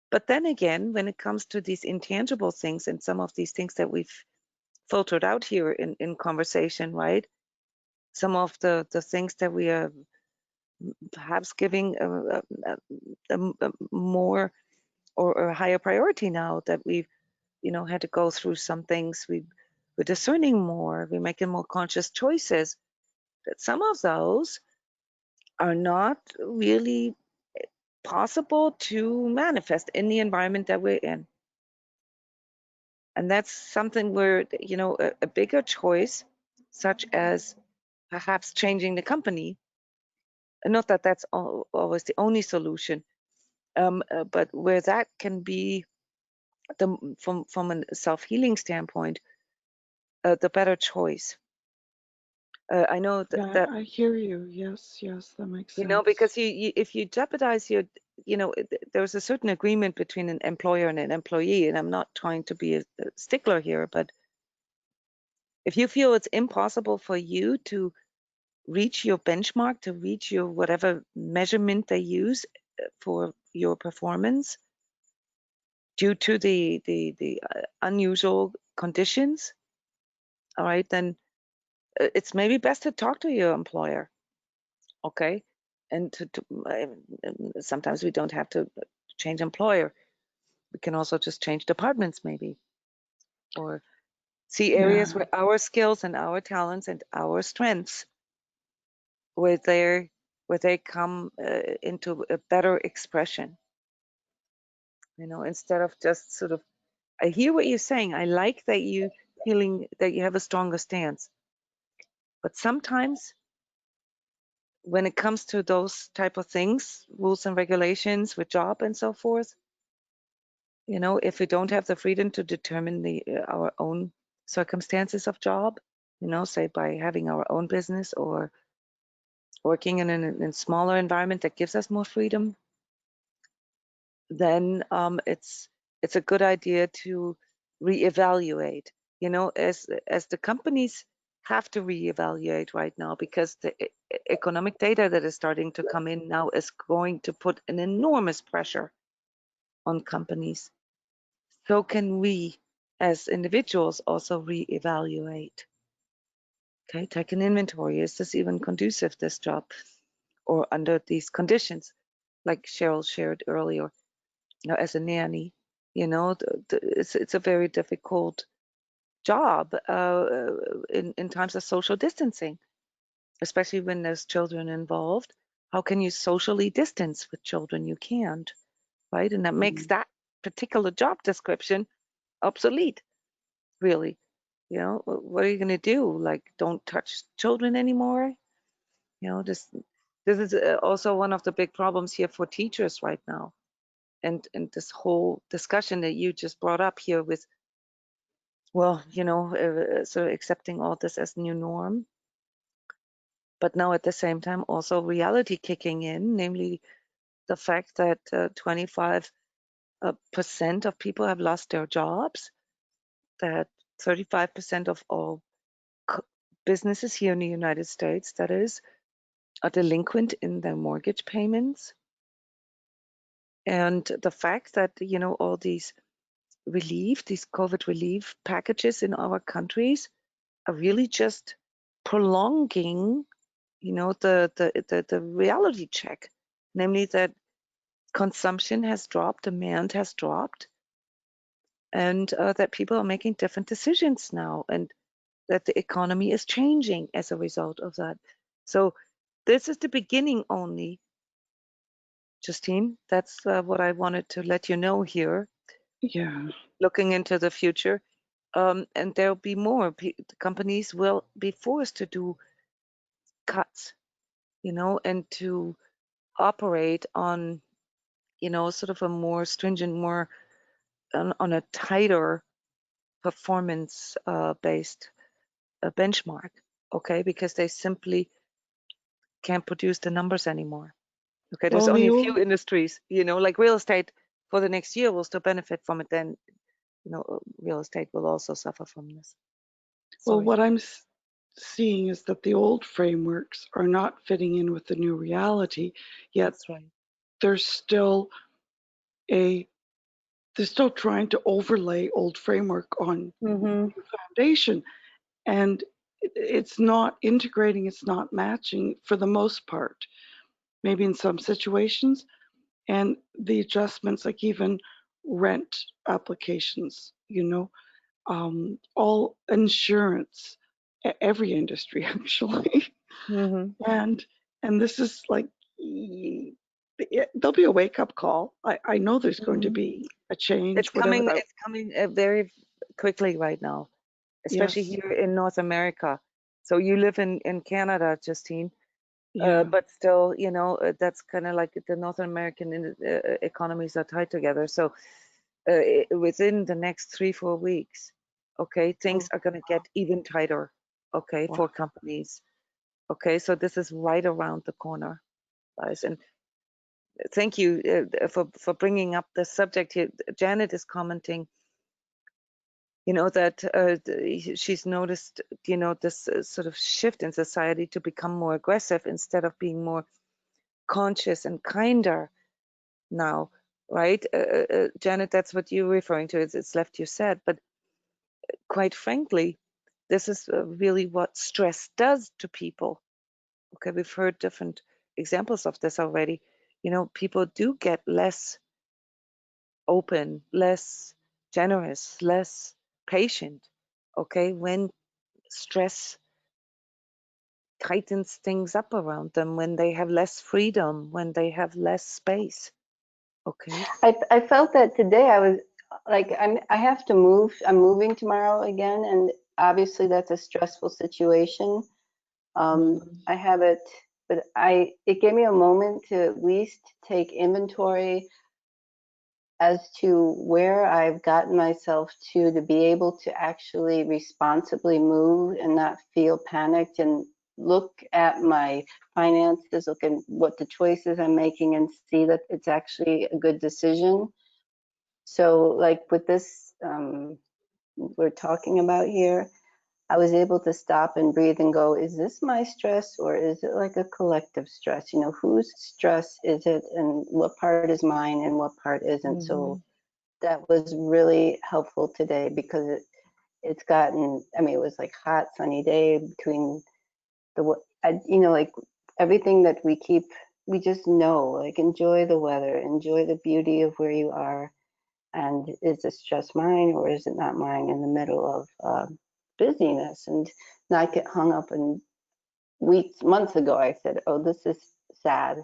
But then again, when it comes to these intangible things and some of these things that we've filtered out here in conversation, right? Some of the things that we are perhaps giving a more or a higher priority now that we've, you know, had to go through some things. We're discerning more. We're making more conscious choices. That some of those are not really possible to manifest in the environment that we're in. And that's something where, you know, a bigger choice, such as perhaps changing the company, and not that that's always the only solution, but where that can be from a self-healing standpoint, the better choice. I know Yeah, that I hear you. Yes, yes, that makes you know, sense. because if you jeopardize your, you know, there's a certain agreement between an employer and an employee, and I'm not trying to be a stickler here, but if you feel it's impossible for you to reach your benchmark, to reach your whatever measurement they use for your performance due to the unusual conditions, all right, then it's maybe best to talk to your employer, okay? And sometimes we don't have to change employer. We can also just change departments maybe, or see areas Yeah, where our skills and our talents and our strengths, where they come into a better expression, you know, instead of just sort of, I hear what you're saying. I like that you feeling that you have a stronger stance. But sometimes when it comes to those type of things, rules and regulations with job and so forth, you know, if we don't have the freedom to determine our own circumstances of job, you know, say by having our own business or working in a smaller environment that gives us more freedom, then it's a good idea to reevaluate. You know, as the companies have to reevaluate right now, because the economic data that is starting to come in now is going to put an enormous pressure on companies. So can we as individuals also reevaluate. Okay, take an inventory. Is this even conducive, this job, or under these conditions, like Cheryl shared earlier? You know, as a nanny, you know, it's a very difficult job in times of social distancing, especially when there's children involved. How can you socially distance with children? You can't, right? And that makes that particular job description obsolete, really. You know, what are you going to do? Like, don't touch children anymore? You know, this is also one of the big problems here for teachers right now. And this whole discussion that you just brought up here with, well, you know, so accepting all this as new norm, but now at the same time also reality kicking in, namely the fact that 25% of people have lost their jobs, that 35% of all businesses here in the United States, that is, are delinquent in their mortgage payments. And the fact that, you know, all these COVID relief packages in our countries are really just prolonging, you know, the reality check, namely that consumption has dropped, demand has dropped, and that people are making different decisions now, and that the economy is changing as a result of that. So this is the beginning only, Justine. That's what I wanted to let you know here. Yeah. Looking into the future, and there'll be more. Companies will be forced to do cuts, you know, and to operate on, you know, sort of a more stringent, more on a tighter performance based benchmark, okay, because they simply can't produce the numbers anymore. Okay, there's Well, only the a old, few industries, you know, like real estate for the next year will still benefit from it. Then, you know, real estate will also suffer from this. well, Sorry. what I'm seeing is that the old frameworks are not fitting in with the new reality, yet That's right. there's still they're still trying to overlay old framework on Mm-hmm. foundation, and it's not integrating, it's not matching for the most part, maybe in some situations. And the adjustments, like even rent applications, you know, all insurance, every industry actually. Mm-hmm. And this is like, there'll be a wake up call. I know there's going to Mm-hmm. be a change, whatever that. It's coming very quickly right now, especially Yes. here in North America. So you live in Canada, Justine, Yeah. but still, you know, that's kind of like the North American economies are tied together. So within the next 3-4 weeks, okay, things Oh, are going to get even tighter, okay, wow. for companies. Okay, so this is right around the corner, guys. And thank you for bringing up the subject here. Janet is commenting, you know, that she's noticed, you know, this sort of shift in society to become more aggressive instead of being more conscious and kinder now, right? Janet, that's what you're referring to. It's left you said, but quite frankly, this is really what stress does to people. Okay, we've heard different examples of this already. You know, people do get less open, less generous, less patient, okay, when stress tightens things up around them, when they have less freedom, when they have less space. Okay. I felt that today. I was like, I have to move. I'm moving tomorrow again, and obviously that's a stressful situation. I have it, but it gave me a moment to at least take inventory as to where I've gotten myself to be able to actually responsibly move and not feel panicked and look at my finances, look at what the choices I'm making, and see that it's actually a good decision. So like with this we're talking about here, I was able to stop and breathe and go, is this my stress or is it like a collective stress? You know, whose stress is it and what part is mine and what part isn't? So that was really helpful today because it's gotten, I mean, it was like hot, sunny day between you know, like everything that we just know, like enjoy the weather, enjoy the beauty of where you are. And is the stress mine or is it not mine in the middle of busyness, and not get hung up in months ago I said, oh, this is sad.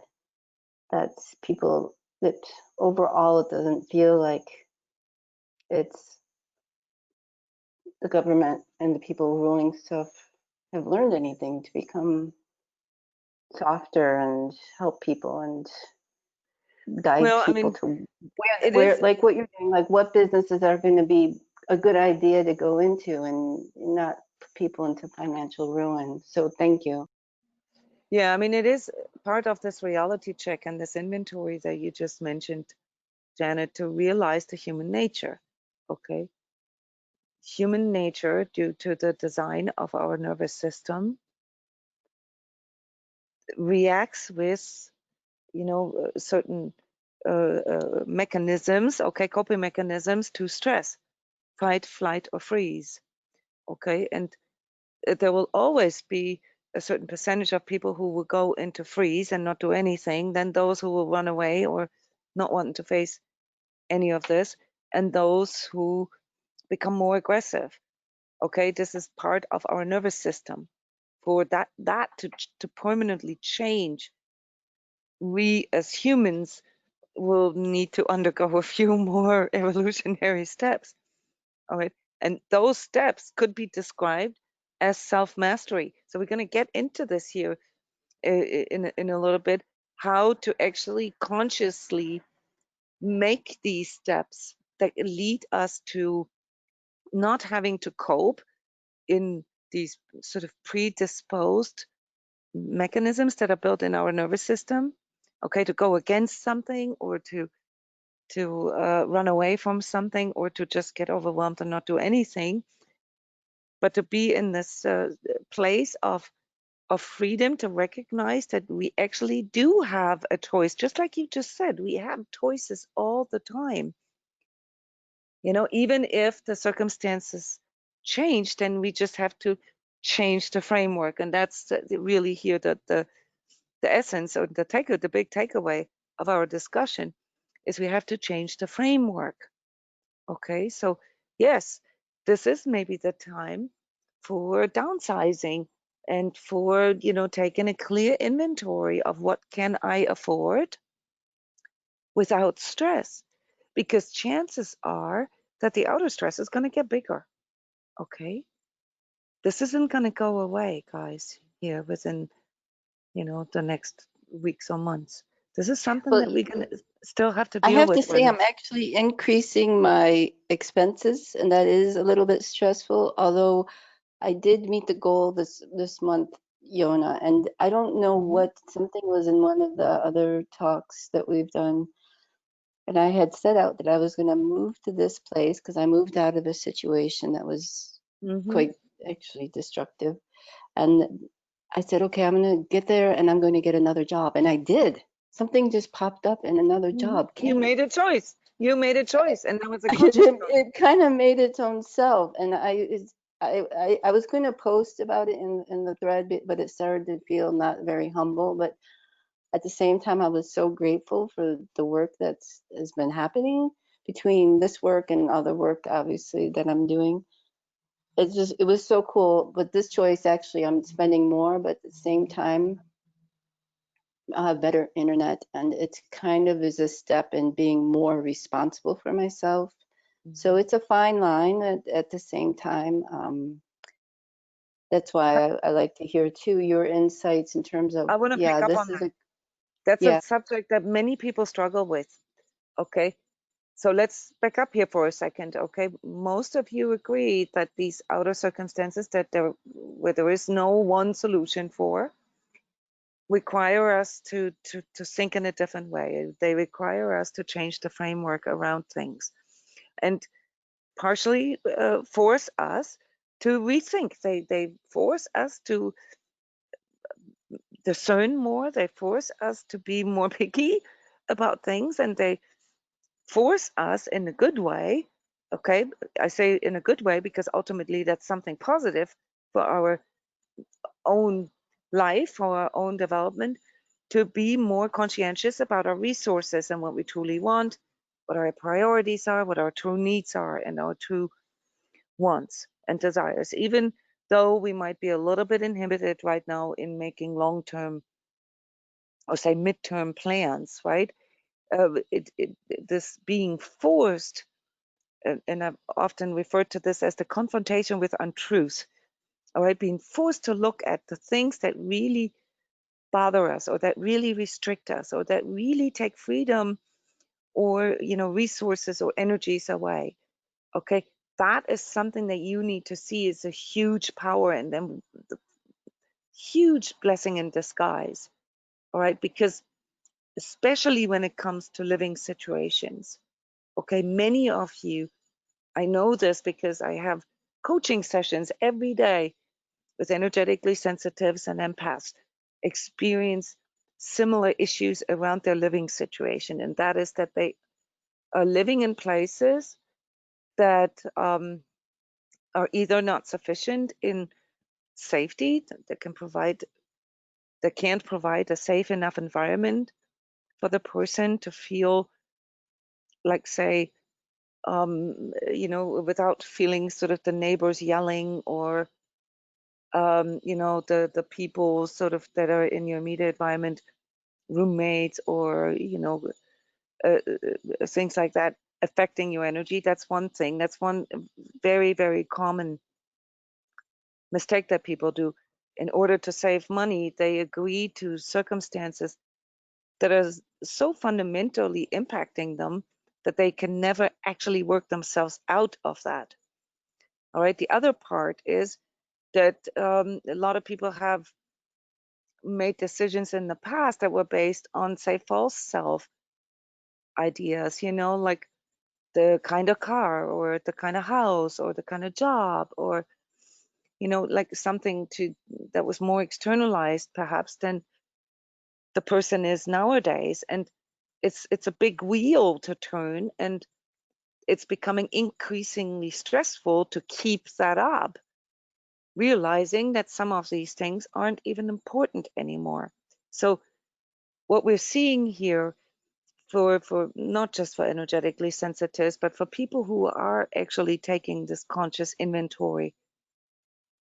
That's people that overall it doesn't feel like it's the government and the people ruling stuff have learned anything to become softer and help people and guide Well, I people mean, to it where is. like what you're doing, like what businesses are going to be a good idea to go into and not put people into financial ruin. So thank you. Yeah, I mean, it is part of this reality check and this inventory that you just mentioned, Janet, to realize the human nature. Okay. Human nature, due to the design of our nervous system, reacts with, you know, certain mechanisms, okay, coping mechanisms to stress, fight, flight, or freeze. Okay. And there will always be a certain percentage of people who will go into freeze and not do anything, then those who will run away or not want to face any of this, and those who become more aggressive. Okay, this is part of our nervous system. For that to permanently change, we as humans will need to undergo a few more evolutionary steps. All right, and those steps could be described as self-mastery. So we're going to get into this here in a little bit, how to actually consciously make these steps that lead us to not having to cope in these sort of predisposed mechanisms that are built in our nervous system. Okay, to go against something or to run away from something or to just get overwhelmed and not do anything, but to be in this place of freedom, to recognize that we actually do have a choice. Just like you just said, we have choices all the time. You know, even if the circumstances change, then we just have to change the framework. And that's really here the essence or the big takeaway of our discussion is we have to change the framework. Okay, so yes, this is maybe the time for downsizing and for, you know, taking a clear inventory of what can I afford without stress, because chances are that the outer stress is going to get bigger. Okay, this isn't going to go away, guys, here within, you know, the next weeks or months. This is something Well, that we're going to still have to I deal have to with for say I'm this. actually increasing my expenses, and that is a little bit stressful, although I did meet the goal this month, Jona, and I don't know what, something was in one of the other talks that we've done, and I had set out that I was going to move to this place because I moved out of a situation that was quite actually destructive. And I said, okay, I'm going to get there and I'm going to get another job. And I did. Something just popped up and another job You came. made a choice. You made a choice, and that was a It, conscious choice. it kind of made its own self. And I was going to post about it in the thread, but it started to feel not very humble. But at the same time, I was so grateful for the work has been happening between this work and other work, obviously, that I'm doing. It was so cool. But this choice, actually, I'm spending more, but at the same time, I'll have better internet. And it kind of is a step in being more responsible for myself. So it's a fine line at the same time. That's why I like to hear too your insights in terms of, I want to yeah, pick up this on is that. a, That's a yeah, subject that many people struggle with. Okay, So let's back up here for a second, okay? Most of you agree that these outer circumstances where there is no one solution for, require us to think in a different way. They require us to change the framework around things, and partially force us to rethink. They force us to discern more. They force us to be more picky about things, and they force us in a good way. Okay, I say in a good way because ultimately that's something positive for our own life, for our own development, to be more conscientious about our resources and what we truly want, what our priorities are, what our true needs are, and our true wants and desires, even though we might be a little bit inhibited right now in making long-term or say midterm plans, right? This being forced, and I've often referred to this as the confrontation with untruth, all right, being forced to look at the things that really bother us or that really restrict us or that really take freedom or, you know, resources or energies away. Okay, that is something that you need to see is a huge power and then the huge blessing in disguise. All right, because especially when it comes to living situations, okay, many of you, I know this because I have coaching sessions every day with energetically sensitives and empaths, experience similar issues around their living situation, and that is that they are living in places that are either not sufficient in safety, that can't provide a safe enough environment for the person to feel like, say, you know, without feeling sort of the neighbors yelling or you know, the people sort of that are in your immediate environment, roommates or, you know, things like that affecting your energy. That's one thing. That's one very, very common mistake that people do. In order to save money, they agree to circumstances that are so fundamentally impacting them that they can never actually work themselves out of that. All right. The other part is that a lot of people have made decisions in the past that were based on, say, false self ideas, you know, like the kind of car or the kind of house or the kind of job or, you know, like something that was more externalized perhaps than the person is nowadays. And it's a big wheel to turn, and it's becoming increasingly stressful to keep that up, realizing that some of these things aren't even important anymore. So what we're seeing here for not just for energetically sensitives, but for people who are actually taking this conscious inventory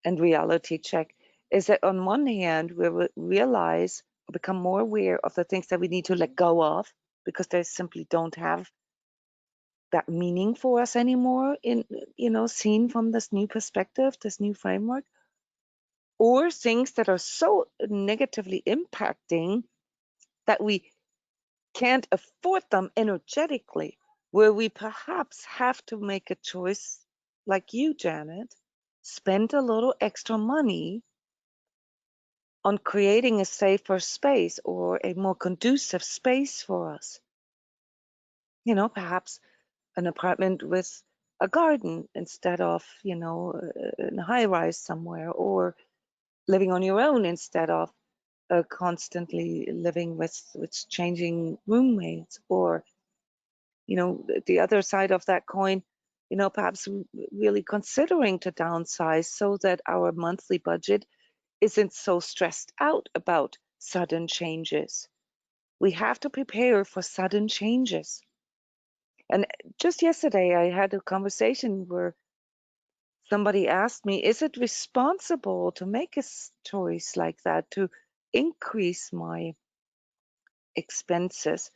and reality check, is that on one hand, we realize or become more aware of the things that we need to let go of because they simply don't have that meaning for us anymore in, you know, seen from this new perspective, this new framework, or things that are so negatively impacting that we can't afford them energetically, where we perhaps have to make a choice like you, Janet, spend a little extra money on creating a safer space or a more conducive space for us. You know, perhaps an apartment with a garden instead of, you know, in a high rise somewhere, or living on your own instead of constantly living with changing roommates, or, you know, the other side of that coin, you know, perhaps really considering to downsize so that our monthly budget isn't so stressed out about sudden changes. We have to prepare for sudden changes. And just yesterday, I had a conversation where somebody asked me, is it responsible to make a choice like that to increase my expenses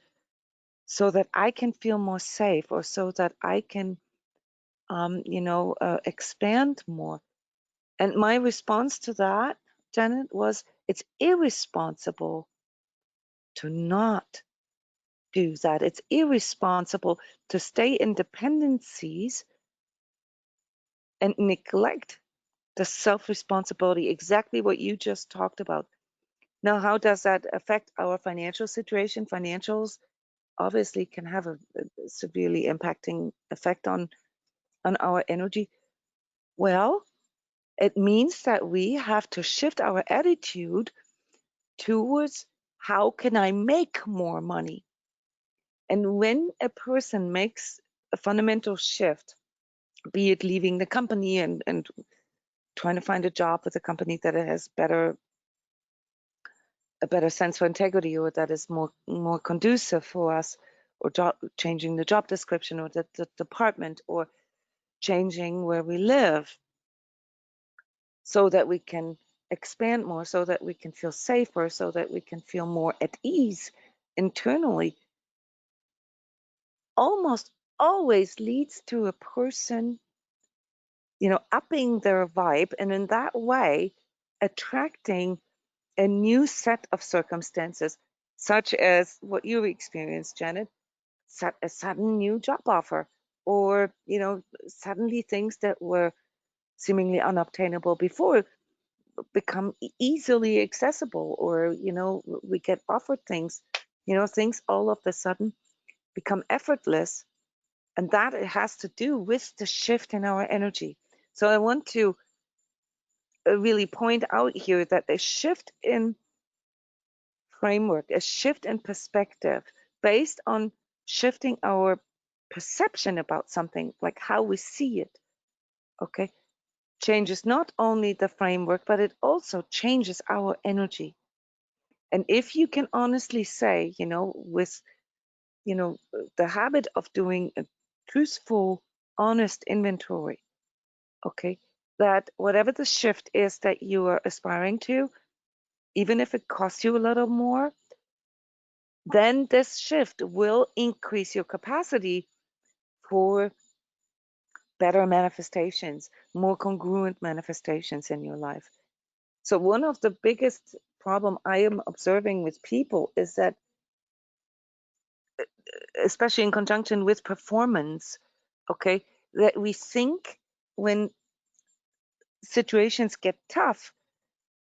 so that I can feel more safe or so that I can, you know, expand more? And my response to that, Janet, was it's irresponsible to not do that. It's irresponsible to stay in dependencies and neglect the self-responsibility, exactly what you just talked about. Now, how does that affect our financial situation? Financials obviously can have a severely impacting effect on our energy. Well, it means that we have to shift our attitude towards how can I make more money? And when a person makes a fundamental shift, be it leaving the company and trying to find a job with a company that has a better sense for integrity, or that is more conducive for us, or changing the job description, or the department, or changing where we live, so that we can expand more, so that we can feel safer, so that we can feel more at ease internally, almost always leads to a person, upping their vibe, and in that way attracting a new set of circumstances, such as what you experienced, Janet, a sudden new job offer, or suddenly things that were seemingly unobtainable before become easily accessible, or we get offered things, things all of a sudden become effortless, and that it has to do with the shift in our energy. So I want to really point out here that a shift in framework, a shift in perspective based on shifting our perception about something, like how we see it, okay, changes not only the framework, but it also changes our energy. And if you can honestly say, with, the habit of doing a truthful, honest inventory, okay, that whatever the shift is that you are aspiring to, even if it costs you a little more, then this shift will increase your capacity for better manifestations, more congruent manifestations in your life. So one of the biggest problem I am observing with people is that, especially in conjunction with performance, okay, that we think when situations get tough,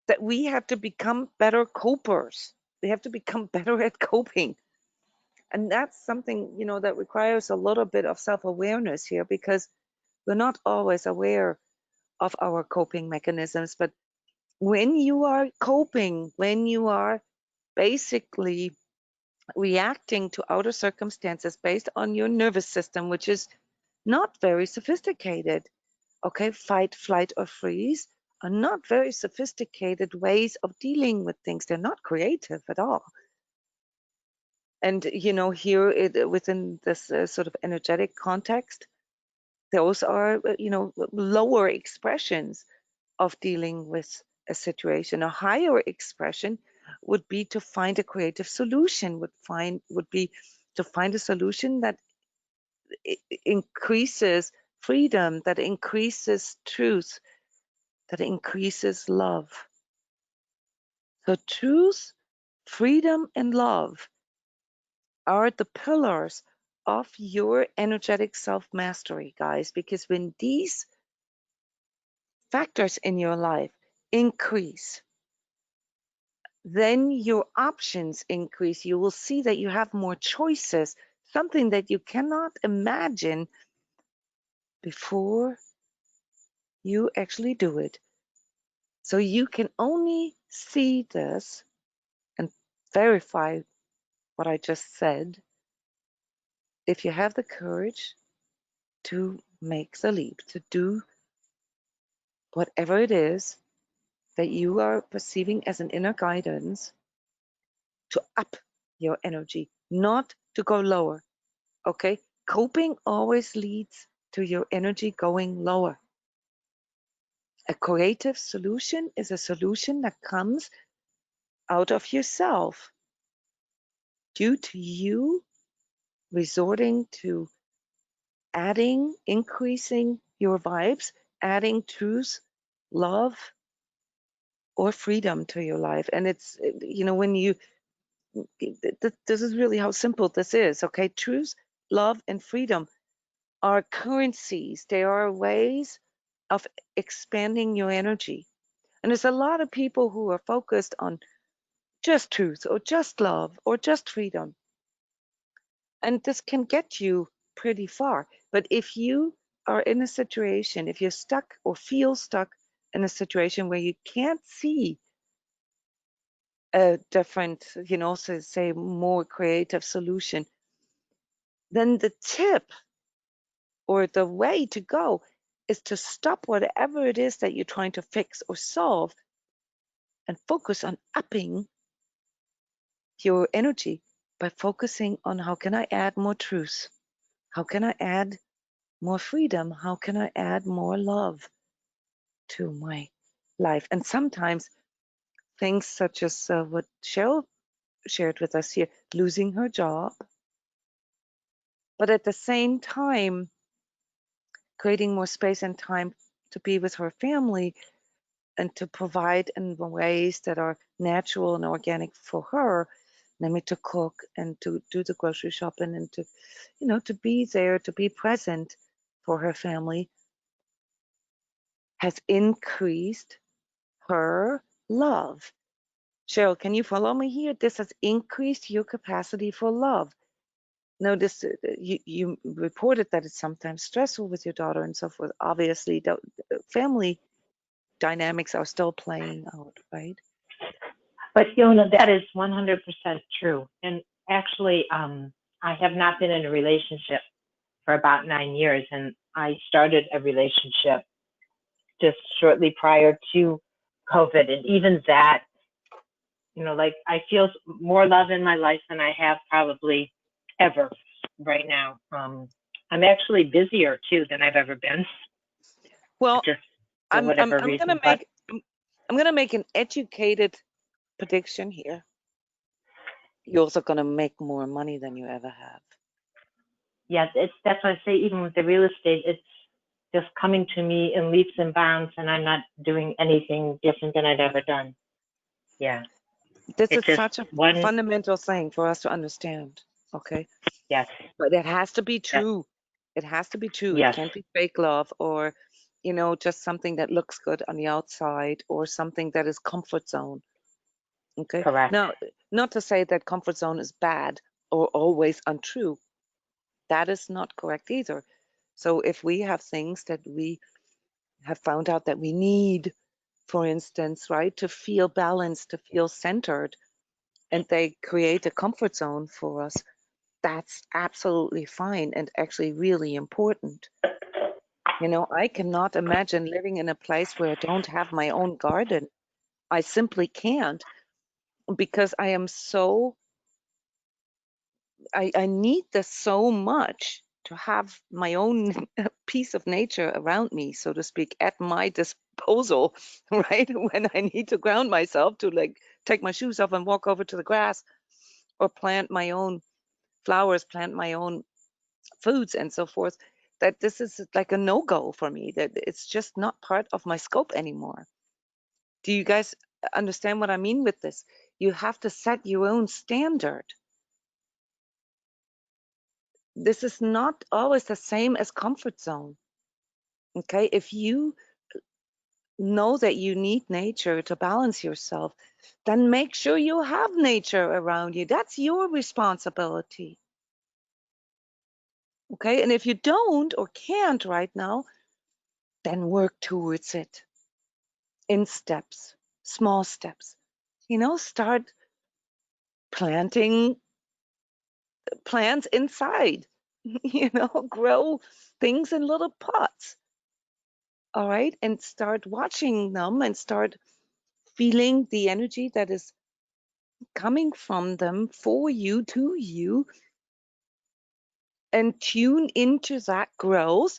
that we have to become better copers. We have to become better at coping. And that's something, that requires a little bit of self-awareness here, because we're not always aware of our coping mechanisms. But when you are coping, when you are basically reacting to outer circumstances based on your nervous system, which is not very sophisticated, okay, fight, flight, or freeze are not very sophisticated ways of dealing with things. They're not creative at all. And, here within this sort of energetic context, those are, lower expressions of dealing with a situation. A higher expression would be to find a creative solution, would be to find a solution that increases freedom, that increases truth, that increases love. So truth, freedom, and love are the pillars of your energetic self-mastery, guys, because when these factors in your life increase, then your options increase. You will see that you have more choices, something that you cannot imagine before you actually do it. So you can only see this and verify what I just said if you have the courage to make the leap, to do whatever it is that you are perceiving as an inner guidance, to up your energy, not to go lower. Okay? Coping always leads to your energy going lower. A creative solution is a solution that comes out of yourself due to you resorting to adding, increasing your vibes, adding truth, love, or freedom to your life. And it's, when you this is really how simple this is, okay? Truth, love, and freedom are currencies. They are ways of expanding your energy. And there's a lot of people who are focused on just truth or just love or just freedom. And this can get you pretty far. But if you are in a situation, if you're stuck or feel stuck in a situation where you can't see a different, so say more creative solution, then the tip or the way to go is to stop whatever it is that you're trying to fix or solve and focus on upping your energy by focusing on how can I add more truth? How can I add more freedom? How can I add more love to my life? And sometimes things such as what Cheryl shared with us here, losing her job, but at the same time, creating more space and time to be with her family and to provide in ways that are natural and organic for her, namely to cook and to do the grocery shopping and to, to be there, to be present for her family, has increased her love. Cheryl, can you follow me here? This has increased your capacity for love. Notice you reported that it's sometimes stressful with your daughter and so forth. Obviously, the family dynamics are still playing out, right? But Jona, that is 100% true. And actually, I have not been in a relationship for about 9 years, and I started a relationship just shortly prior to COVID. And even that, like I feel more love in my life than I have probably ever right now. I'm actually busier too than I've ever been. Well, just for I'm whatever gonna reason. But I'm gonna make an educated prediction here. You're also gonna make more money than you ever have. yes, that's why I say even with the real estate, it's just coming to me in leaps and bounds, and I'm not doing anything different than I've ever done. Yeah, This is it's just such a one. fundamental thing for us to understand. Okay, Yes, but it has to be yes, true. It has to be true. It yes, can't be fake love or, just something that looks good on the outside or something that is comfort zone. Okay. correct. Now, not to say that comfort zone is bad or always untrue. That is not correct either. So if we have things that we have found out that we need, for instance, right, to feel balanced, to feel centered, and they create a comfort zone for us, that's absolutely fine and actually really important. I cannot imagine living in a place where I don't have my own garden. I simply can't because I am so, I need this so much to have my own piece of nature around me, so to speak, at my disposal, right? When I need to ground myself to like take my shoes off and walk over to the grass or plant my own flowers, plant my own foods and so forth, that this is like a no-go for me, that it's just not part of my scope anymore. Do you guys understand what I mean with this? You have to set your own standard. This is not always the same as comfort zone. Okay, if you know that you need nature to balance yourself, then make sure you have nature around you. That's your responsibility. Okay, and if you don't or can't right now, then work towards it in steps, small steps. Start planting plants inside, grow things in little pots. All right, and start watching them and start feeling the energy that is coming from them for you, to you, and tune into that growth.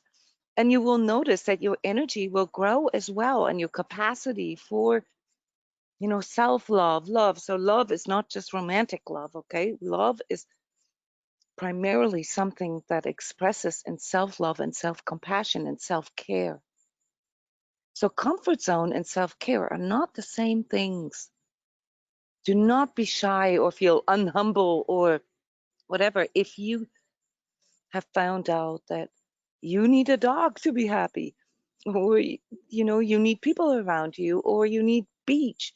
And you will notice that your energy will grow as well and your capacity for, self-love, love. So love is not just romantic love, okay? Love is primarily something that expresses in self-love and self-compassion and self-care. So comfort zone and self-care are not the same things. Do not be shy or feel unhumble or whatever. If you have found out that you need a dog to be happy, or you need people around you, or you need beach,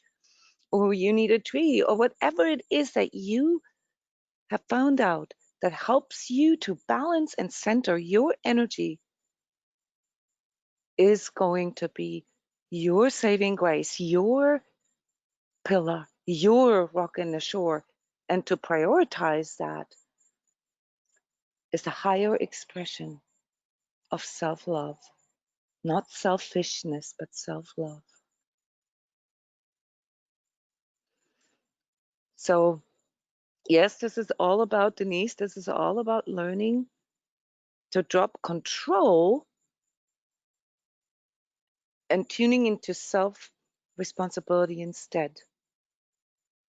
or you need a tree, or whatever it is that you have found out that helps you to balance and center your energy, is going to be your saving grace, your pillar, your rock in the shore. And to prioritize that is the higher expression of self-love, not selfishness, but self-love. So yes, this is all about, Denise, this is all about learning to drop control and tuning into self-responsibility instead,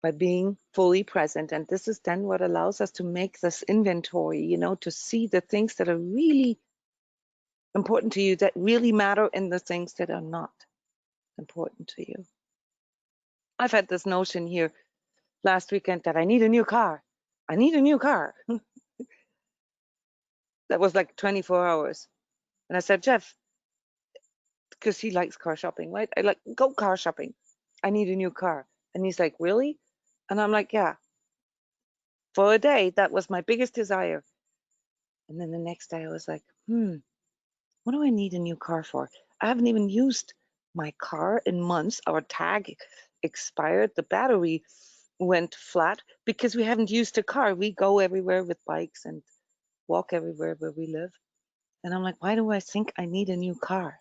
by being fully present. And this is then what allows us to make this inventory, to see the things that are really important to you, that really matter, and the things that are not important to you. I've had this notion here last weekend that I need a new car. I need a new car. That was like 24 hours. And I said, Jeff, because he likes car shopping, right? I like, go car shopping. I need a new car. And he's like, really? And I'm like, yeah. For a day, that was my biggest desire. And then the next day I was like, what do I need a new car for? I haven't even used my car in months. Our tag expired. The battery went flat because we haven't used a car. We go everywhere with bikes and walk everywhere where we live. And I'm like, why do I think I need a new car?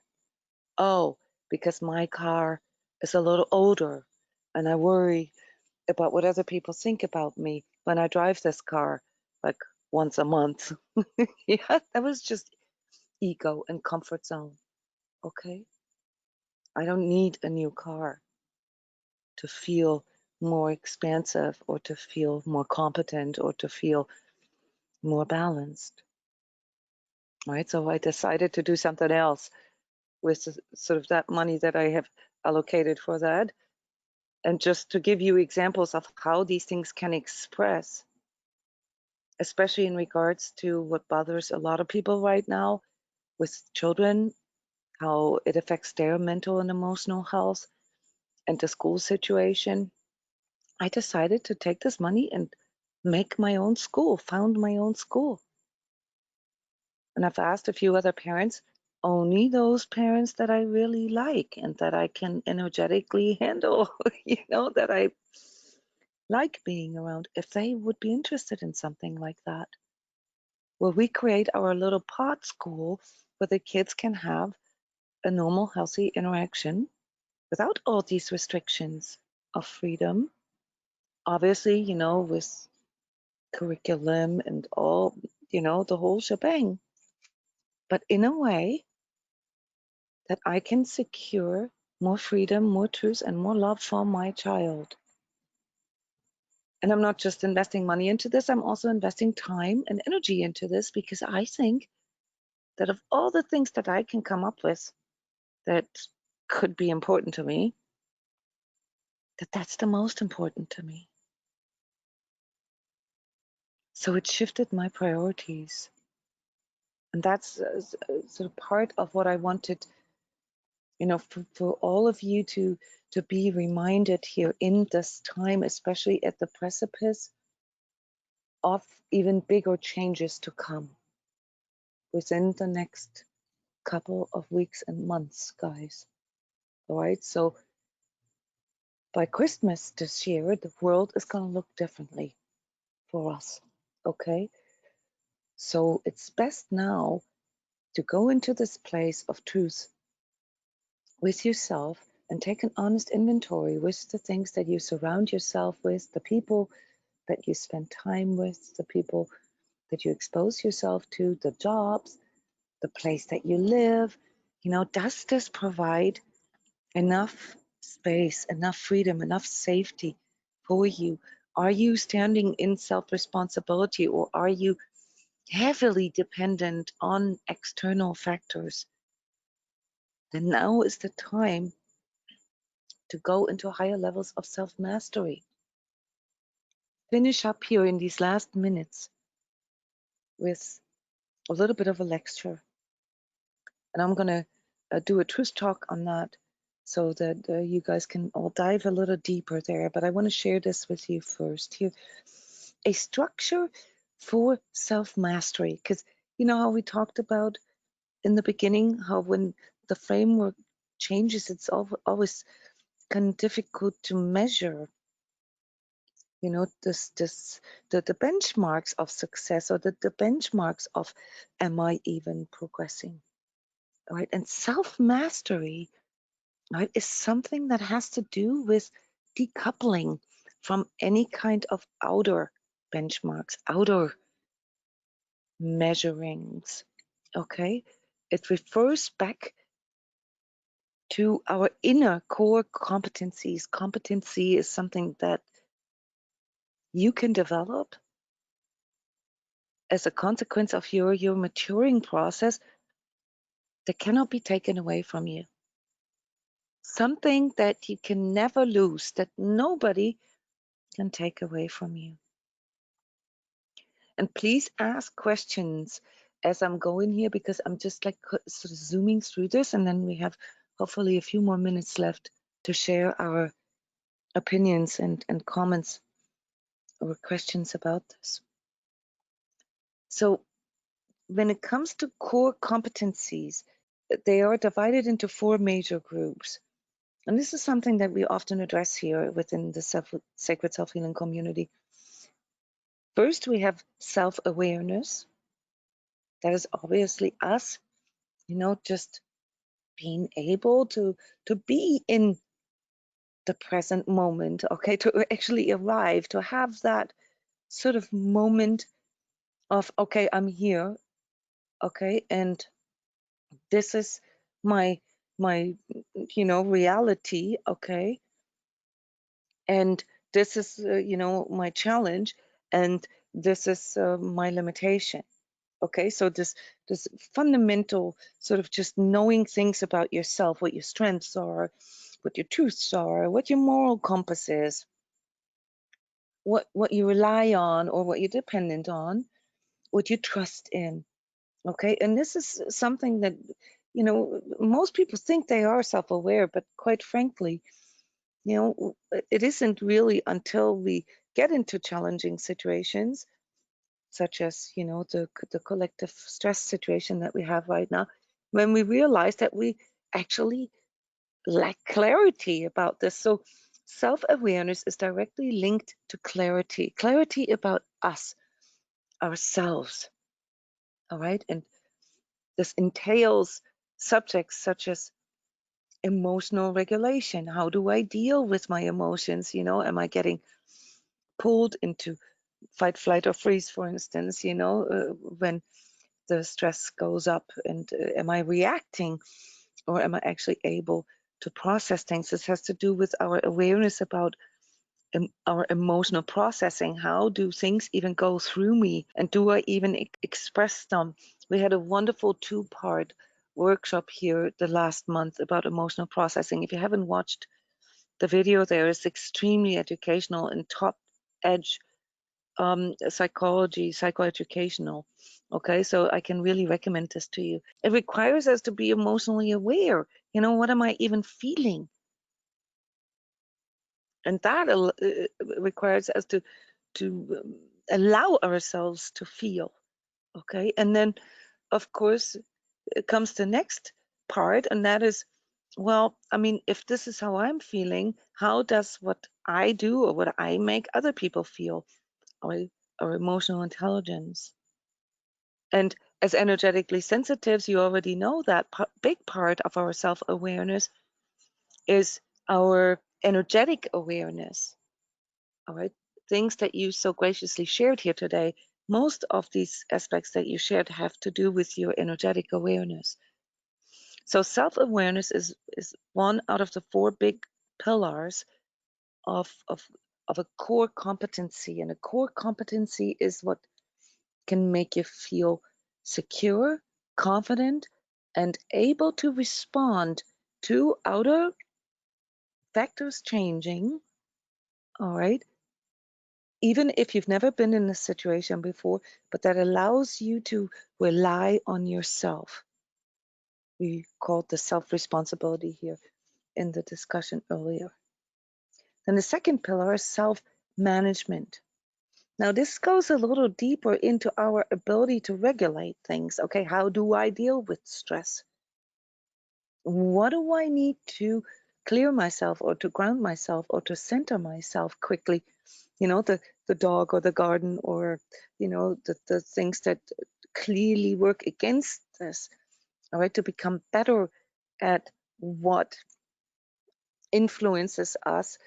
Oh, because my car is a little older and I worry about what other people think about me when I drive this car like once a month. Yeah, that was just ego and comfort zone. Okay. I don't need a new car to feel more expansive or to feel more competent or to feel more balanced. Right. So I decided to do something else with sort of that money that I have allocated for that. And just to give you examples of how these things can express, especially in regards to what bothers a lot of people right now with children, how it affects their mental and emotional health and the school situation. I decided to take this money and make my own school, found my own school. And I've asked a few other parents, only those parents that I really like and that I can energetically handle, that I like being around, if they would be interested in something like that. Where we create our little pod school where the kids can have a normal, healthy interaction without all these restrictions of freedom. Obviously, with curriculum and all, the whole shebang. But in a way that I can secure more freedom, more truth, and more love for my child. And I'm not just investing money into this, I'm also investing time and energy into this because I think that of all the things that I can come up with that could be important to me, that's the most important to me. So it shifted my priorities. And that's sort of part of what I wanted, for all of you to be reminded here in this time, especially at the precipice of even bigger changes to come within the next couple of weeks and months, guys. All right. So by Christmas this year, the world is going to look differently for us. Okay. So it's best now to go into this place of truth with yourself and take an honest inventory with the things that you surround yourself with, the people that you spend time with, the people that you expose yourself to, the jobs, the place that you live. Does this provide enough space, enough freedom, enough safety for you? Are you standing in self-responsibility, or are you heavily dependent on external factors? Then now is the time to go into higher levels of self-mastery. finish up here in these last minutes with a little bit of a lecture. And I'm going to do a truth talk on that so that you guys can all dive a little deeper there. But I want to share this with you first here. A structure for self-mastery. Because you know how we talked about in the beginning, how when the framework changes, it's always kind of difficult to measure, you know, the benchmarks of success, or the benchmarks of, am I even progressing? Right? And self-mastery, right, is something that has to do with decoupling from any kind of outer benchmarks, outer measurings. Okay? It refers back to our inner core competencies. Competency is something that you can develop as a consequence of your maturing process that cannot be taken away from you. Something that you can never lose, that nobody can take away from you. And please ask questions as I'm going here, because I'm just like sort of zooming through this, and then we have hopefully a few more minutes left to share our opinions and comments or questions about this. So when it comes to core competencies, they are divided into 4 major groups. And this is something that we often address here within the Sacred Self-Healing community. First, we have self-awareness. That is obviously us, you know, just being able to be in the present moment, okay, to actually arrive, to have that sort of moment of, okay, I'm here, okay, and this is my you know, reality, okay, and this is you know, my challenge, and this is my limitation. Okay, so this fundamental sort of just knowing things about yourself, what your strengths are, what your truths are, what your moral compass is, what you rely on or what you're dependent on, what you trust in. Okay, and this is something that, you know, most people think they are self-aware, but quite frankly, you know, it isn't really until we get into challenging situations, such as, you know, the collective stress situation that we have right now, when we realize that we actually lack clarity about this. So self-awareness is directly linked to clarity about us, ourselves. All right, and this entails subjects such as emotional regulation. How do I deal with my emotions? You know, am I getting pulled into fight, flight, or freeze, for instance, you know, when the stress goes up, and am I reacting, or am I actually able to process things? This has to do with our awareness about our emotional processing. How do things even go through me, and do I even express them? We had a wonderful 2-part workshop here the last month about emotional processing. If you haven't watched the video, there is extremely educational and top edge psychology, psychoeducational. Okay, so I can really recommend this to you. It requires us to be emotionally aware. You know, what am I even feeling? And that requires us to allow ourselves to feel. Okay, and then of course it comes the next part, and that is, well, I mean, if this is how I'm feeling, how does what I do or what I make other people feel, or emotional intelligence? And as energetically sensitives, you already know that big part of our self-awareness is our energetic awareness. All right, things that you so graciously shared here today, most of these aspects that you shared have to do with your energetic awareness. So self-awareness is one out of the 4 big pillars of a core competency. And a core competency is what can make you feel secure, confident, and able to respond to outer factors changing, all right, even if you've never been in this situation before, but that allows you to rely on yourself. We called the self-responsibility here in the discussion earlier. Then the second pillar is self-management. Now, this goes a little deeper into our ability to regulate things. Okay, how do I deal with stress? What do I need to clear myself or to ground myself or to center myself quickly? You know, the dog or the garden or, you know, the things that clearly work against this, all right, to become better at what influences us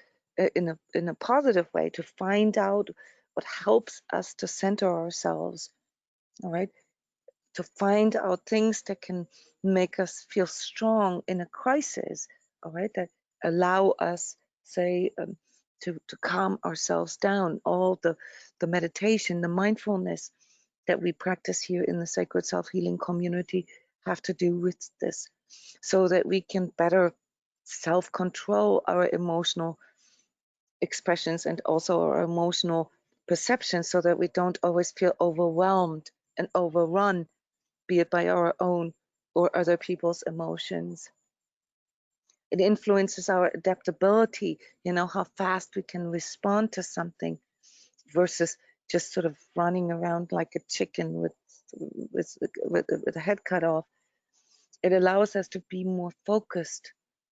in a positive way, to find out what helps us to center ourselves, all right, to find out things that can make us feel strong in a crisis, all right, that allow us, say, to calm ourselves down. All the meditation, the mindfulness that we practice here in the Sacred Self-Healing community have to do with this, so that we can better self-control our emotional expressions and also our emotional perceptions, so that we don't always feel overwhelmed and overrun, be it by our own or other people's emotions. It influences our adaptability, you know, how fast we can respond to something versus just sort of running around like a chicken with a head cut off. It allows us to be more focused,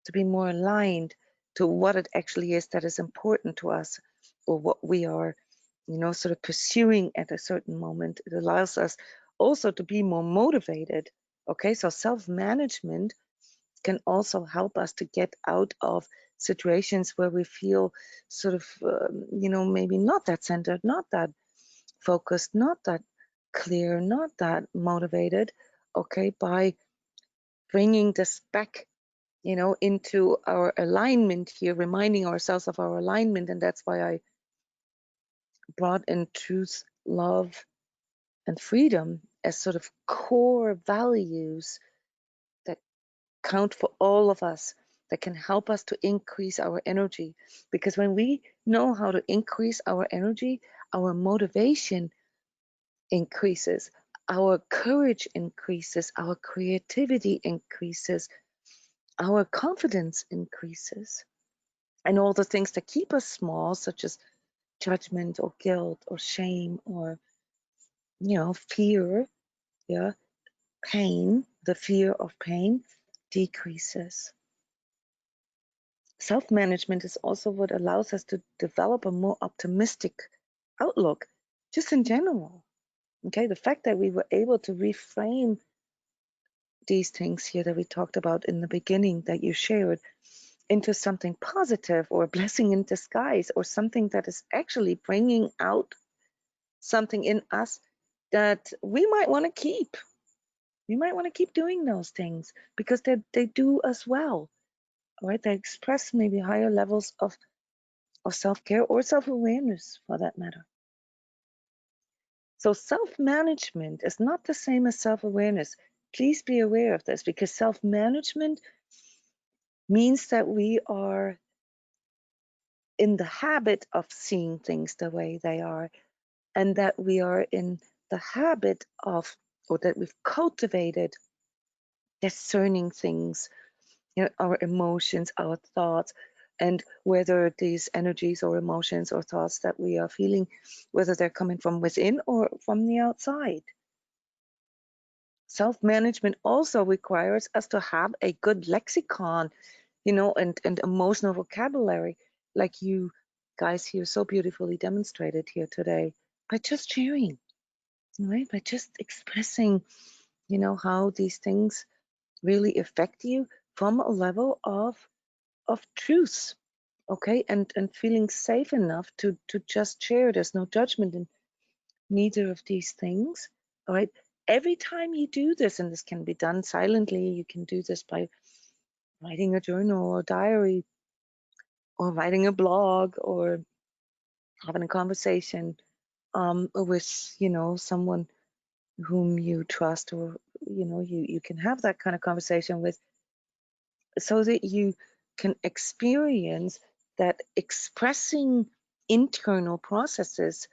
to be more aligned to what it actually is that is important to us, or what we are, you know, sort of pursuing at a certain moment. It allows us also to be more motivated. Okay, so self-management can also help us to get out of situations where we feel sort of, you know, maybe not that centered, not that focused, not that clear, not that motivated. Okay, by bringing this back, you know, into our alignment here, reminding ourselves of our alignment. And that's why I brought in truth, love, and freedom as sort of core values that count for all of us, that can help us to increase our energy. Because when we know how to increase our energy, our motivation increases, our courage increases, our creativity increases, our confidence increases. And all the things that keep us small, such as judgment or guilt or shame or, you know, fear, yeah, pain, the fear of pain decreases. Self-management is also what allows us to develop a more optimistic outlook, just in general. Okay, the fact that we were able to reframe these things here that we talked about in the beginning, that you shared, into something positive or a blessing in disguise, or something that is actually bringing out something in us that we might want to keep. We might want to keep doing those things because they do us well, right? They express maybe higher levels of self-care or self-awareness for that matter. So self-management is not the same as self-awareness. Please be aware of this, because self-management means that we are in the habit of seeing things the way they are, and that we are in the habit of, or that we've cultivated discerning things, you know, our emotions, our thoughts, and whether these energies or emotions or thoughts that we are feeling, whether they're coming from within or from the outside. Self-management also requires us to have a good lexicon, you know, and emotional vocabulary, like you guys here so beautifully demonstrated here today, by just sharing, right? By just expressing, you know, how these things really affect you from a level of truth, okay, and feeling safe enough to just share. There's no judgment in neither of these things, all right? Every time you do this, and this can be done silently, you can do this by writing a journal or diary, or writing a blog, or having a conversation with, you know, someone whom you trust, or, you know, you can have that kind of conversation with, so that you can experience that expressing internal processes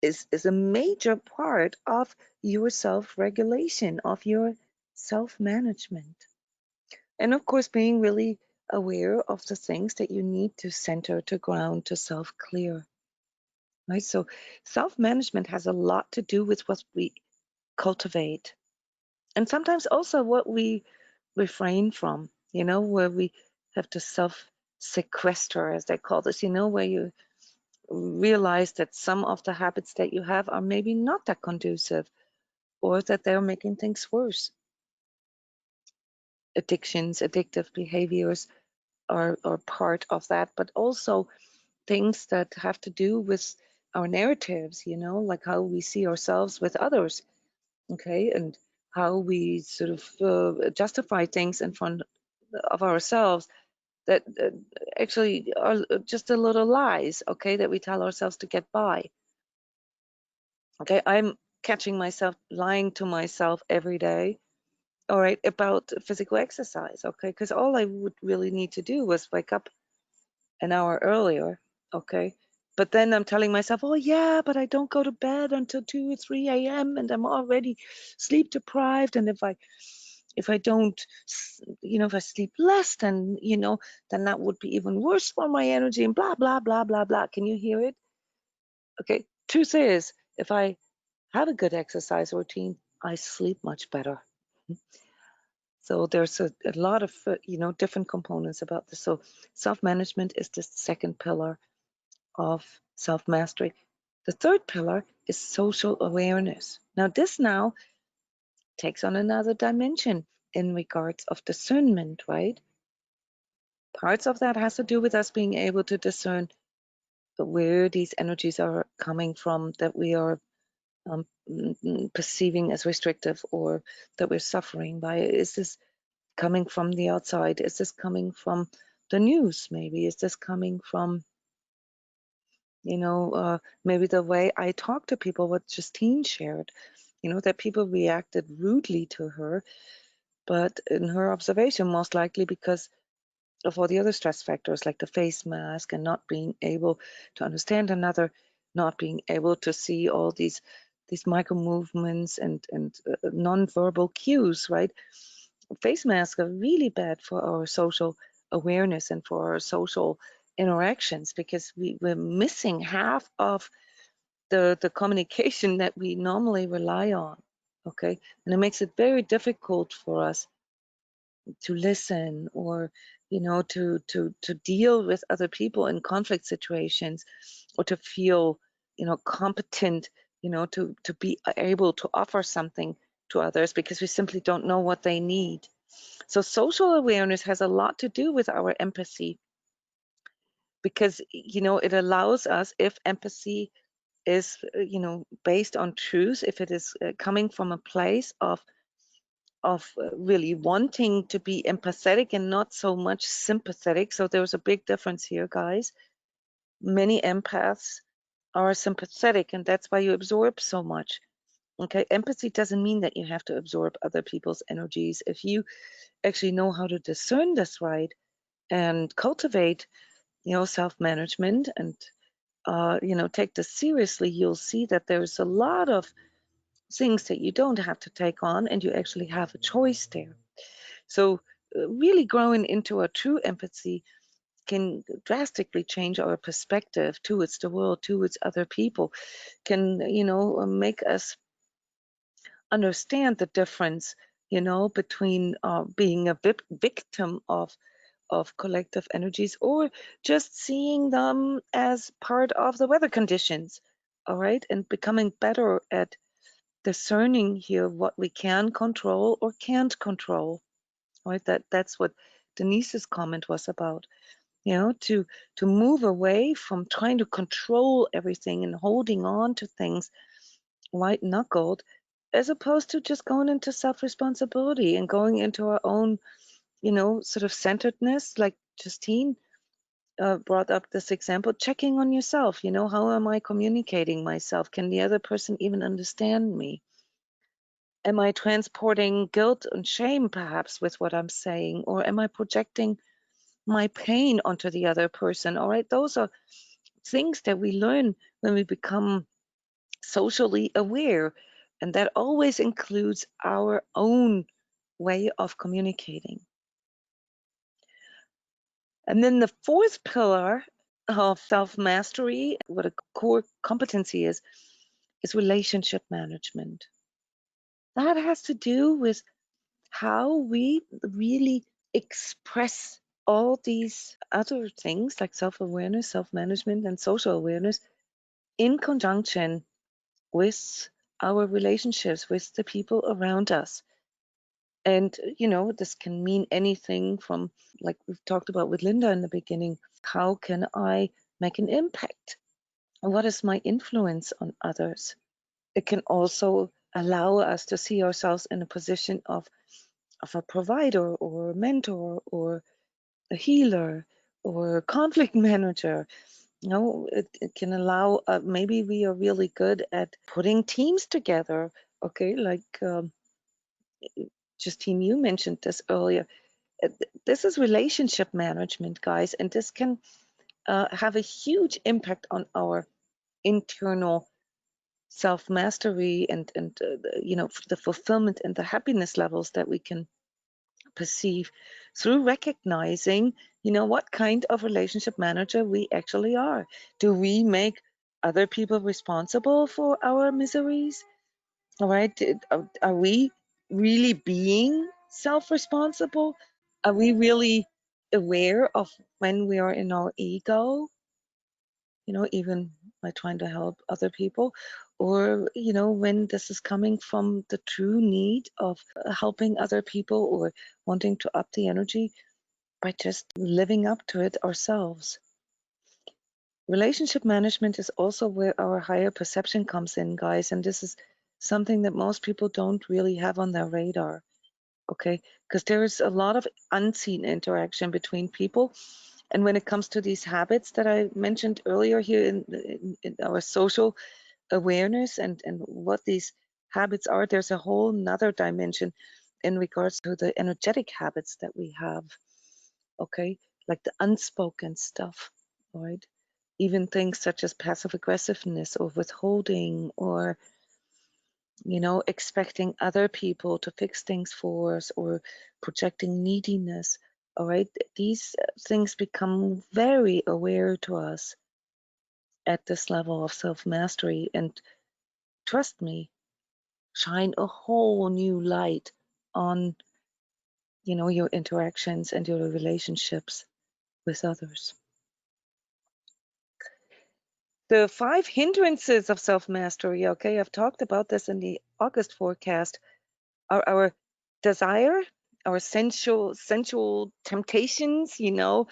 is a major part of your self-regulation, of your self-management. And of course, being really aware of the things that you need to center, to ground, to self-clear. Right? So self-management has a lot to do with what we cultivate. And sometimes also what we refrain from, where we have to self-sequester, as they call this, where you realize that some of the habits that you have are maybe not that conducive, or that they're making things worse. Addictions, addictive behaviors are part of that, but also things that have to do with our narratives, like how we see ourselves with others, okay, and how we sort of justify things in front of ourselves that actually are just a little lies, okay, that we tell ourselves to get by. Okay, I'm catching myself lying to myself every day, all right, about physical exercise, okay, because all I would really need to do was wake up an hour earlier, okay, but then I'm telling myself, oh yeah, but I don't go to bed until 2 or 3 a.m. and I'm already sleep deprived, and if I don't, if I sleep less, then then that would be even worse for my energy, and blah blah blah blah blah. Can you hear it? Okay, truth is, if I have a good exercise routine, I sleep much better. So there's a lot of different components about this. So self-management is the second pillar of self-mastery. The third pillar is social awareness. Now this now takes on another dimension in regards of discernment, right? Parts of that has to do with us being able to discern where these energies are coming from that we are perceiving as restrictive, or that we're suffering by. Is this coming from the outside? Is this coming from the news? Maybe is this coming from maybe the way I talk to people, what Justine shared, that people reacted rudely to her, but in her observation, most likely because of all the other stress factors, like the face mask and not being able to understand another, not being able to see all these micro movements and non-verbal cues, right? Face masks are really bad for our social awareness and for our social interactions, because we're missing half of the communication that we normally rely on, okay? And it makes it very difficult for us to listen, or to deal with other people in conflict situations, or to feel competent, to be able to offer something to others, because we simply don't know what they need. So social awareness has a lot to do with our empathy, because it allows us, if empathy is based on truth, if it is coming from a place of really wanting to be empathetic and not so much sympathetic. So there's a big difference here, guys. Many empaths are sympathetic, and that's why you absorb so much. Okay, empathy doesn't mean that you have to absorb other people's energies. If you actually know how to discern this right and cultivate self-management, and take this seriously, you'll see that there's a lot of things that you don't have to take on, and you actually have a choice there. So really growing into a true empathy can drastically change our perspective towards the world, towards other people, can make us understand the difference between being a victim of collective energies, or just seeing them as part of the weather conditions, all right, and becoming better at discerning here what we can control or can't control, right? That's what Denise's comment was about, to move away from trying to control everything and holding on to things white knuckled, as opposed to just going into self-responsibility and going into our own sort of centeredness, like Justine brought up this example, checking on yourself. How am I communicating myself? Can the other person even understand me? Am I transporting guilt and shame perhaps with what I'm saying, or am I projecting my pain onto the other person? All right, those are things that we learn when we become socially aware, and that always includes our own way of communicating. And then the fourth pillar of self-mastery, what a core competency is relationship management. That has to do with how we really express all these other things like self-awareness, self-management, and social awareness in conjunction with our relationships with the people around us. And, this can mean anything from, like we've talked about with Linda in the beginning, how can I make an impact? What is my influence on others? It can also allow us to see ourselves in a position of a provider or a mentor or a healer or a conflict manager. It can allow, maybe we are really good at putting teams together. Okay, like Justine, you mentioned this earlier. This is relationship management, guys, and this can have a huge impact on our internal self-mastery and the fulfillment and the happiness levels that we can perceive through recognizing, what kind of relationship manager we actually are. Do we make other people responsible for our miseries? All right. Are we really being self-responsible? Are we really aware of when we are in our ego, even by trying to help other people? Or, when this is coming from the true need of helping other people or wanting to up the energy by just living up to it ourselves. Relationship management is also where our higher perception comes in, guys. And this is something that most people don't really have on their radar. Okay, because there's a lot of unseen interaction between people. And when it comes to these habits that I mentioned earlier here in our social awareness and what these habits are, there's a whole nother dimension in regards to the energetic habits that we have. Okay, like the unspoken stuff, right? Even things such as passive aggressiveness or withholding or expecting other people to fix things for us or projecting neediness. All right, these things become very aware to us at this level of self-mastery, and trust me, shine a whole new light on your interactions and your relationships with others. The 5 hindrances of self-mastery, okay, I've talked about this in the August forecast, are our desire, our sensual temptations, not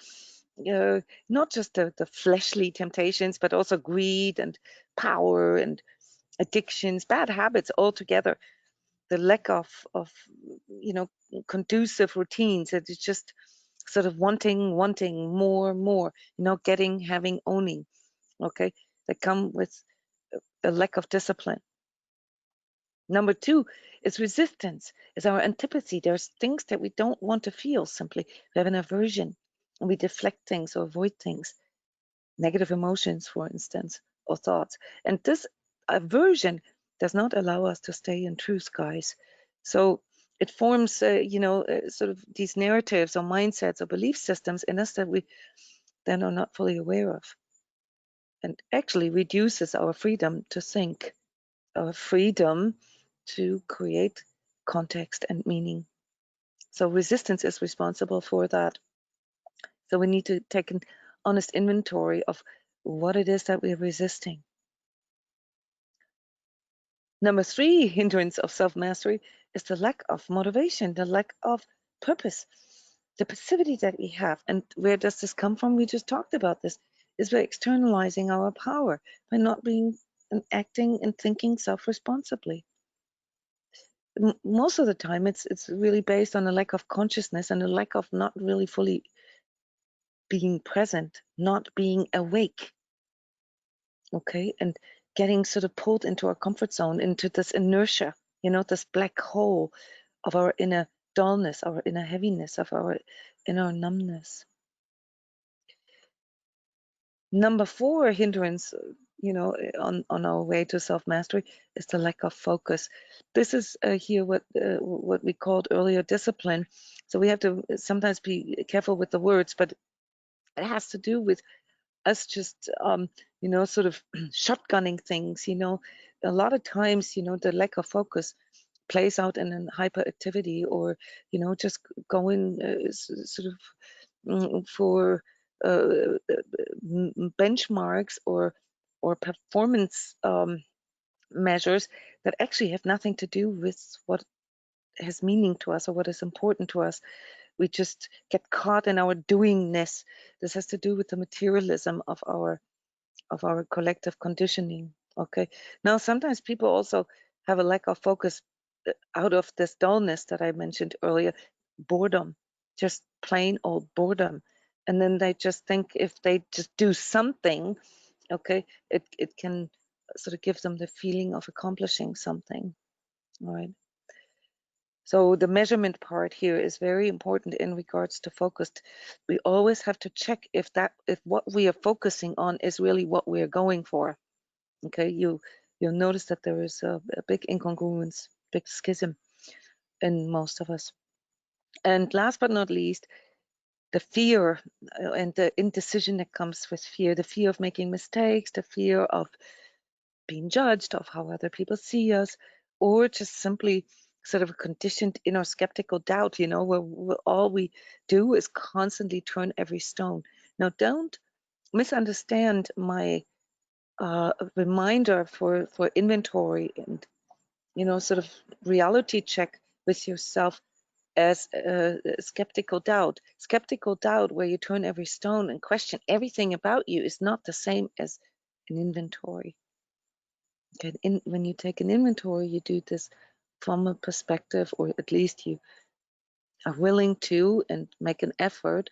just the fleshly temptations, but also greed and power and addictions, bad habits altogether. The lack of conducive routines. It's just sort of wanting more, getting, having, owning, okay, that come with a lack of discipline. Number 2 is resistance, is our antipathy. There's things that we don't want to feel simply. We have an aversion and we deflect things or avoid things, negative emotions, for instance, or thoughts. And this aversion does not allow us to stay in truth, guys. So it forms, sort of these narratives or mindsets or belief systems in us that we then are not fully aware of, and actually reduces our freedom to think, our freedom to create context and meaning. So resistance is responsible for that. So we need to take an honest inventory of what it is that we're resisting. Number 3 hindrance of self-mastery is the lack of motivation, the lack of purpose, the passivity that we have. And where does this come from? We just talked about this, is by externalizing our power, by not being and acting and thinking self-responsibly. Most of the time it's really based on a lack of consciousness and a lack of not really fully being present, not being awake, okay, and getting sort of pulled into our comfort zone, into this inertia, this black hole of our inner dullness, our inner heaviness, of our inner numbness. Number 4 hindrance, on our way to self-mastery is the lack of focus. This is here what we called earlier discipline. So we have to sometimes be careful with the words, but it has to do with us just sort of shotgunning things. A lot of times, the lack of focus plays out in an hyperactivity, or just going sort of for benchmarks or performance measures that actually have nothing to do with what has meaning to us or what is important to us. We just get caught in our doingness. This has to do with the materialism of our collective conditioning. Okay. Now, sometimes people also have a lack of focus out of this dullness that I mentioned earlier, boredom, just plain old boredom. And then they just think if they just do something, okay, it can sort of give them the feeling of accomplishing something. All right. So the measurement part here is very important in regards to focus. We always have to check if what we are focusing on is really what we are going for. Okay, you'll notice that there is a big incongruence, big schism in most of us. And last but not least, the fear and the indecision that comes with fear, the fear of making mistakes, the fear of being judged, of how other people see us, or just simply sort of a conditioned inner skeptical doubt, where all we do is constantly turn every stone. Now, don't misunderstand my reminder for inventory and sort of reality check with yourself as skeptical doubt. Skeptical doubt, where you turn every stone and question everything about you, is not the same as an inventory. Okay, when you take an inventory, you do this from a perspective, or at least you are willing to and make an effort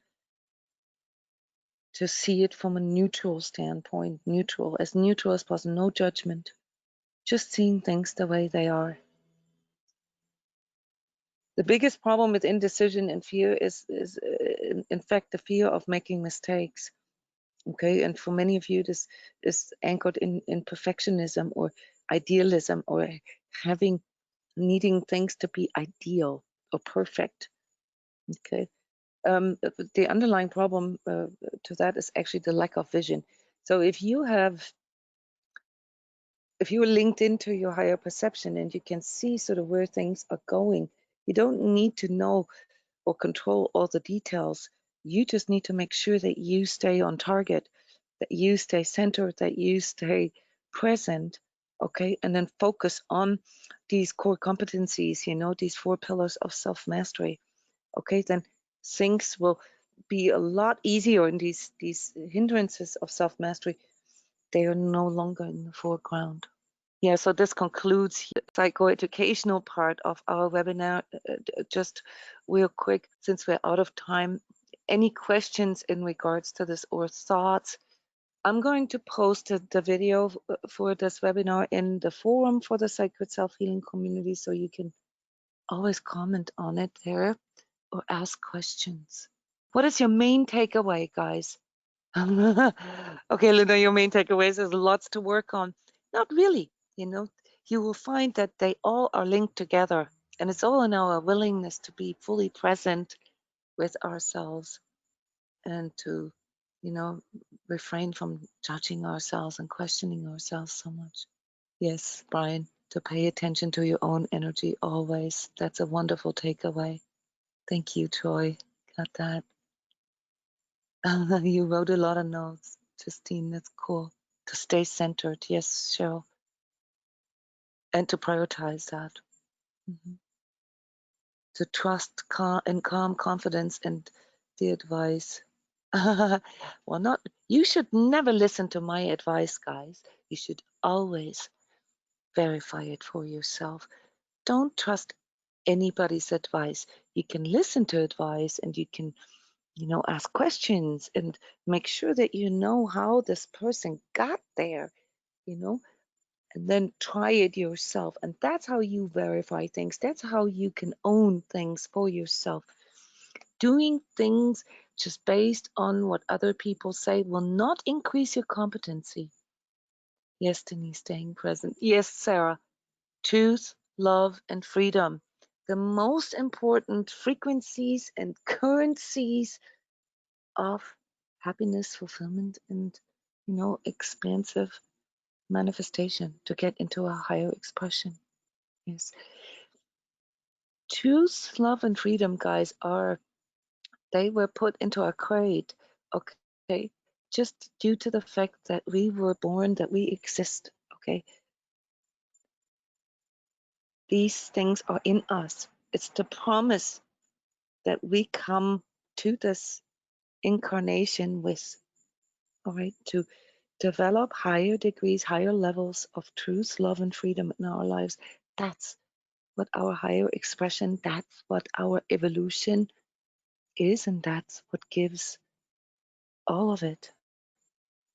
to see it from a neutral standpoint, as neutral as possible, no judgment, just seeing things the way they are. The biggest problem with indecision and fear is in fact the fear of making mistakes. Okay, and for many of you, this is anchored in perfectionism or idealism, or needing things to be ideal or perfect. Okay, the underlying problem to that is actually the lack of vision. So if you are linked into your higher perception and you can see sort of where things are going, you don't need to know or control all the details. You just need to make sure that you stay on target, that you stay centered, that you stay present, okay? And then focus on these core competencies, these 4 pillars of self-mastery, okay? Then things will be a lot easier, and these hindrances of self-mastery, they are no longer in the foreground. Yeah, so this concludes the psychoeducational part of our webinar. Just real quick, since we're out of time, any questions in regards to this or thoughts? I'm going to post the video for this webinar in the forum for the Sacred Self-Healing community, so you can always comment on it there or ask questions. What is your main takeaway, guys? Okay, Linda, your main takeaways is lots to work on. Not really, you will find that they all are linked together, and it's all in our willingness to be fully present with ourselves and to, refrain from judging ourselves and questioning ourselves so much. Yes, Brian, to pay attention to your own energy always. That's a wonderful takeaway. Thank you, Troy. Got that. You wrote a lot of notes, Justine. That's cool. To stay centered. Yes, Cheryl. And to prioritize that. To trust and calm confidence and the advice. Well, you should never listen to my advice, guys. You should always verify it for yourself. Don't trust anybody's advice. You can listen to advice and you can, ask questions and make sure that you know how this person got there, and then try it yourself. And that's how you verify things. That's how you can own things for yourself. Doing things just based on what other people say will not increase your competency. Yes, Denise, staying present. Yes, Sarah. Truth, love, and freedom. The most important frequencies and currencies of happiness, fulfillment, and expansive manifestation to get into a higher expression. Yes. Truth, love, and freedom, guys, they were put into a crate, okay, just due to the fact that we were born, that we exist, okay? These things are in us. It's the promise that we come to this incarnation with, all right, to develop higher degrees, higher levels of truth, love, and freedom in our lives. That's what our higher expression, that's what our evolution is, and that's what gives all of it,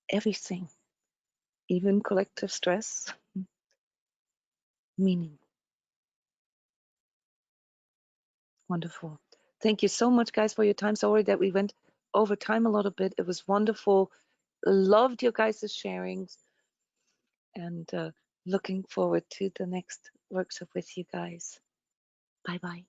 everything, even collective stress, meaning. Wonderful. Thank you so much, guys, for your time. Sorry that we went over time a little bit. It was wonderful. Loved your guys' sharings, and looking forward to the next workshop with you guys. Bye bye.